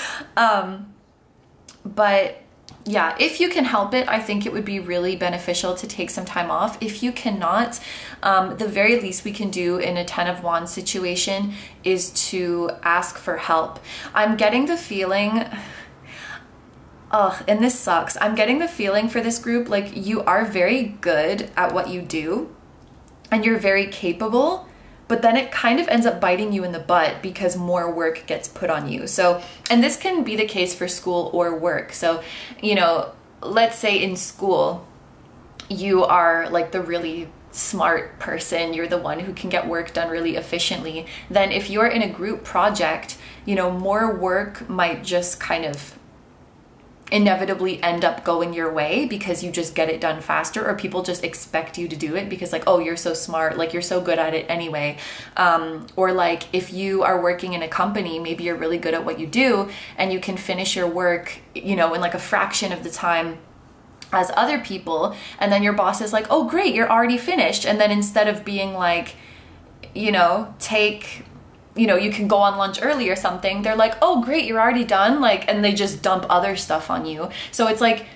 But yeah, if you can help it, I think it would be really beneficial to take some time off. If you cannot, the very least we can do in a 10 of Wands situation is to ask for help. I'm getting the feeling, and this sucks, I'm getting the feeling for this group, like you are very good at what you do and you're very capable, but then it kind of ends up biting you in the butt because more work gets put on you. So, and this can be the case for school or work. So, you know, let's say in school, you are like the really smart person, you're the one who can get work done really efficiently. Then if you're in a group project, you know, more work might just kind of inevitably end up going your way because you just get it done faster, or people just expect you to do it because like, oh, you're so smart, like you're so good at it anyway. Or like if you are working in a company, maybe you're really good at what you do and you can finish your work, you know, in like a fraction of the time as other people, and then your boss is like, oh great, you're already finished. And then instead of being like, you know, you can go on lunch early or something, they're like, oh great, you're already done, like, and they just dump other stuff on you. So it's like,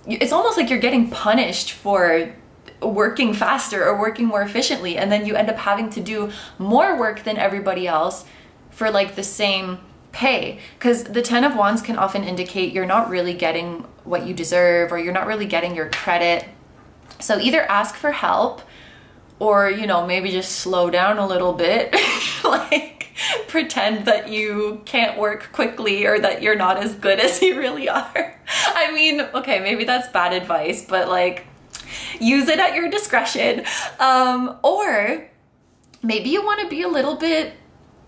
it's almost like you're getting punished for working faster or working more efficiently, and then you end up having to do more work than everybody else for like the same pay. Because the 10 of Wands can often indicate you're not really getting what you deserve, or you're not really getting your credit. So either ask for help, or, you know, maybe just slow down a little bit, like pretend that you can't work quickly or that you're not as good as you really are. I mean, okay, maybe that's bad advice, but like use it at your discretion. Or maybe you want to be a little bit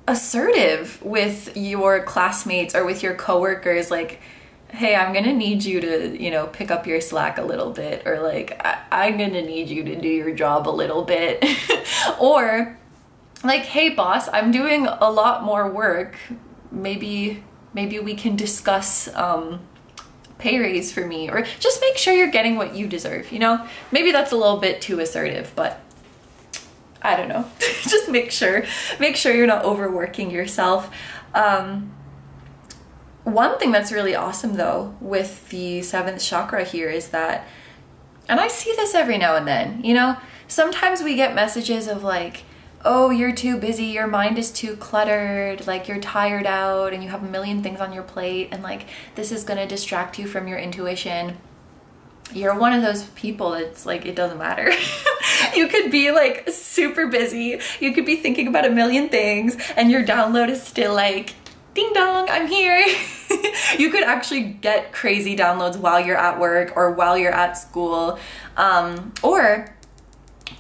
assertive with your classmates or with your coworkers, like, hey, I'm gonna need you to, you know, pick up your slack a little bit, or like, I'm gonna need you to do your job a little bit. Or like, hey boss, I'm doing a lot more work. Maybe we can discuss pay raise for me, or just make sure you're getting what you deserve, you know? Maybe that's a little bit too assertive, but I don't know. Just make sure you're not overworking yourself. One thing that's really awesome though with the 7th chakra here is that, and I see this every now and then, you know, sometimes we get messages of like, oh, you're too busy, your mind is too cluttered, like you're tired out and you have a million things on your plate, and like this is gonna distract you from your intuition. You're one of those people that's like, it doesn't matter. You could be like super busy, you could be thinking about a million things, and your download is still like, ding dong, I'm here. You could actually get crazy downloads while you're at work or while you're at school. Or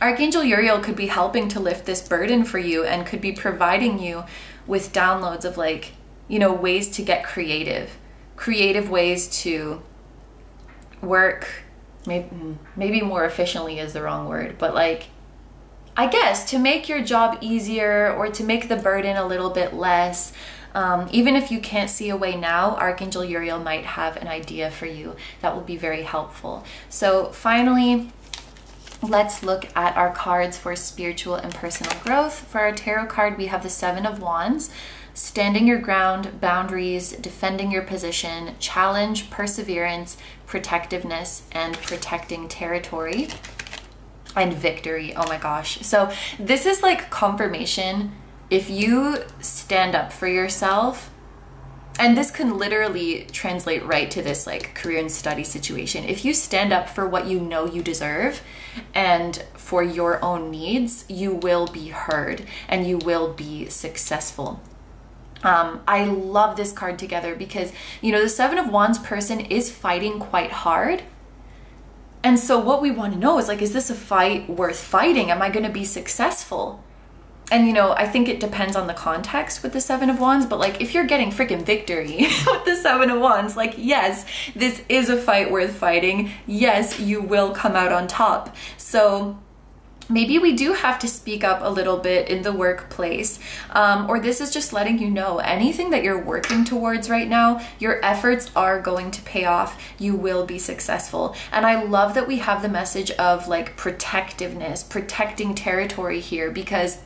Archangel Uriel could be helping to lift this burden for you and could be providing you with downloads of like, you know, ways to get creative ways to work, maybe more efficiently is the wrong word, but like, I guess to make your job easier or to make the burden a little bit less. Even if you can't see a way now, Archangel Uriel might have an idea for you that will be very helpful. So finally, let's look at our cards for spiritual and personal growth. For our tarot card, we have the 7 of Wands, standing your ground, boundaries, defending your position, challenge, perseverance, protectiveness, and protecting territory, and victory. Oh my gosh. So this is like confirmation. If you stand up for yourself, and this can literally translate right to this like career and study situation. If you stand up for what you know you deserve and for your own needs, you will be heard and you will be successful. I love this card together because, you know, the 7 of Wands person is fighting quite hard. And so what we want to know is like, is this a fight worth fighting? Am I going to be successful? And you know, I think it depends on the context with the Seven of Wands, but like if you're getting freaking victory with the Seven of Wands, like yes, this is a fight worth fighting. Yes, you will come out on top. So maybe we do have to speak up a little bit in the workplace, or this is just letting you know anything that you're working towards right now, your efforts are going to pay off. You will be successful. And I love that we have the message of like protectiveness, protecting territory here, because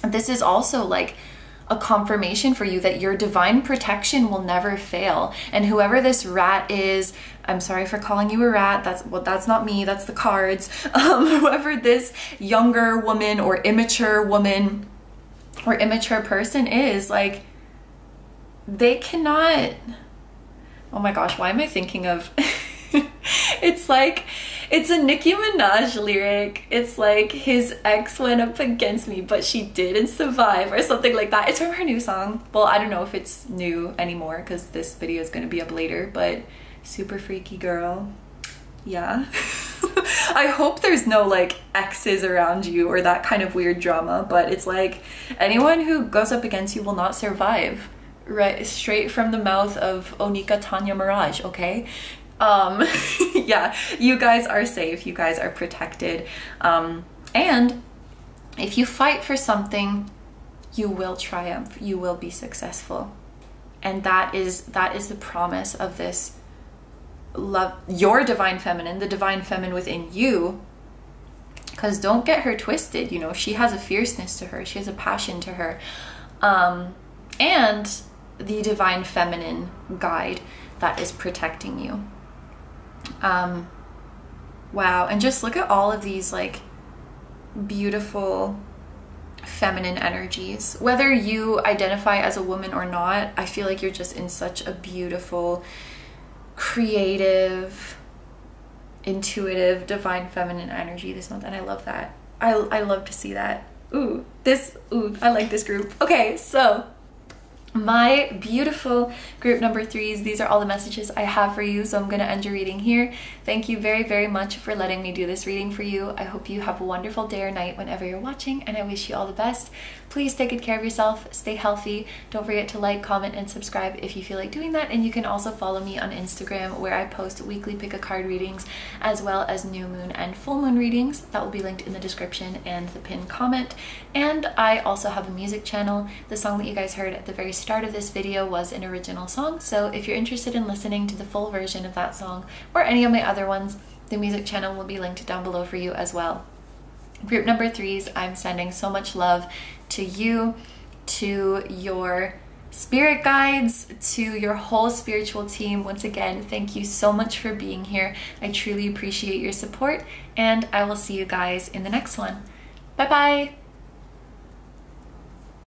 this is also like a confirmation for you that your divine protection will never fail. And whoever this rat is, I'm sorry for calling you a rat. That's not me, that's the cards. Whoever this younger woman or immature person is, like, they cannot, oh my gosh, why am I thinking of it's like, it's a Nicki Minaj lyric. It's like, his ex went up against me, but she didn't survive, or something like that. It's from her new song. Well, I don't know if it's new anymore because this video is going to be up later, but super freaky girl. Yeah. I hope there's no like exes around you or that kind of weird drama, but it's like, anyone who goes up against you will not survive. Right, straight from the mouth of Onika Tanya Mirage, okay? Yeah, you guys are safe, you guys are protected, and if you fight for something, you will triumph, you will be successful. And that is the promise of this love, your divine feminine, the divine feminine within you. Because don't get her twisted, you know, she has a fierceness to her, she has a passion to her, and the divine feminine guide that is protecting you. Wow, and just look at all of these like beautiful feminine energies. Whether you identify as a woman or not, I feel like you're just in such a beautiful, creative, intuitive, divine feminine energy this month, and I love that. I love to see that. Ooh, I like this group. Okay, so my beautiful group number 3s, these are all the messages I have for you, so I'm going to end your reading here. Thank you very, very much for letting me do this reading for you. I hope you have a wonderful day or night whenever you're watching, and I wish you all the best. Please take good care of yourself, stay healthy, don't forget to like, comment, and subscribe if you feel like doing that, and you can also follow me on Instagram where I post weekly pick a card readings as well as new moon and full moon readings. That will be linked in the description and the pinned comment. And I also have a music channel. The song that you guys heard at the very start of this video was an original song, so if you're interested in listening to the full version of that song or any of my other ones, the music channel will be linked down below for you as well. Group number 3s, I'm sending so much love to you, to your spirit guides, to your whole spiritual team. Once again, thank you so much for being here. I truly appreciate your support, and I will see you guys in the next one. Bye bye.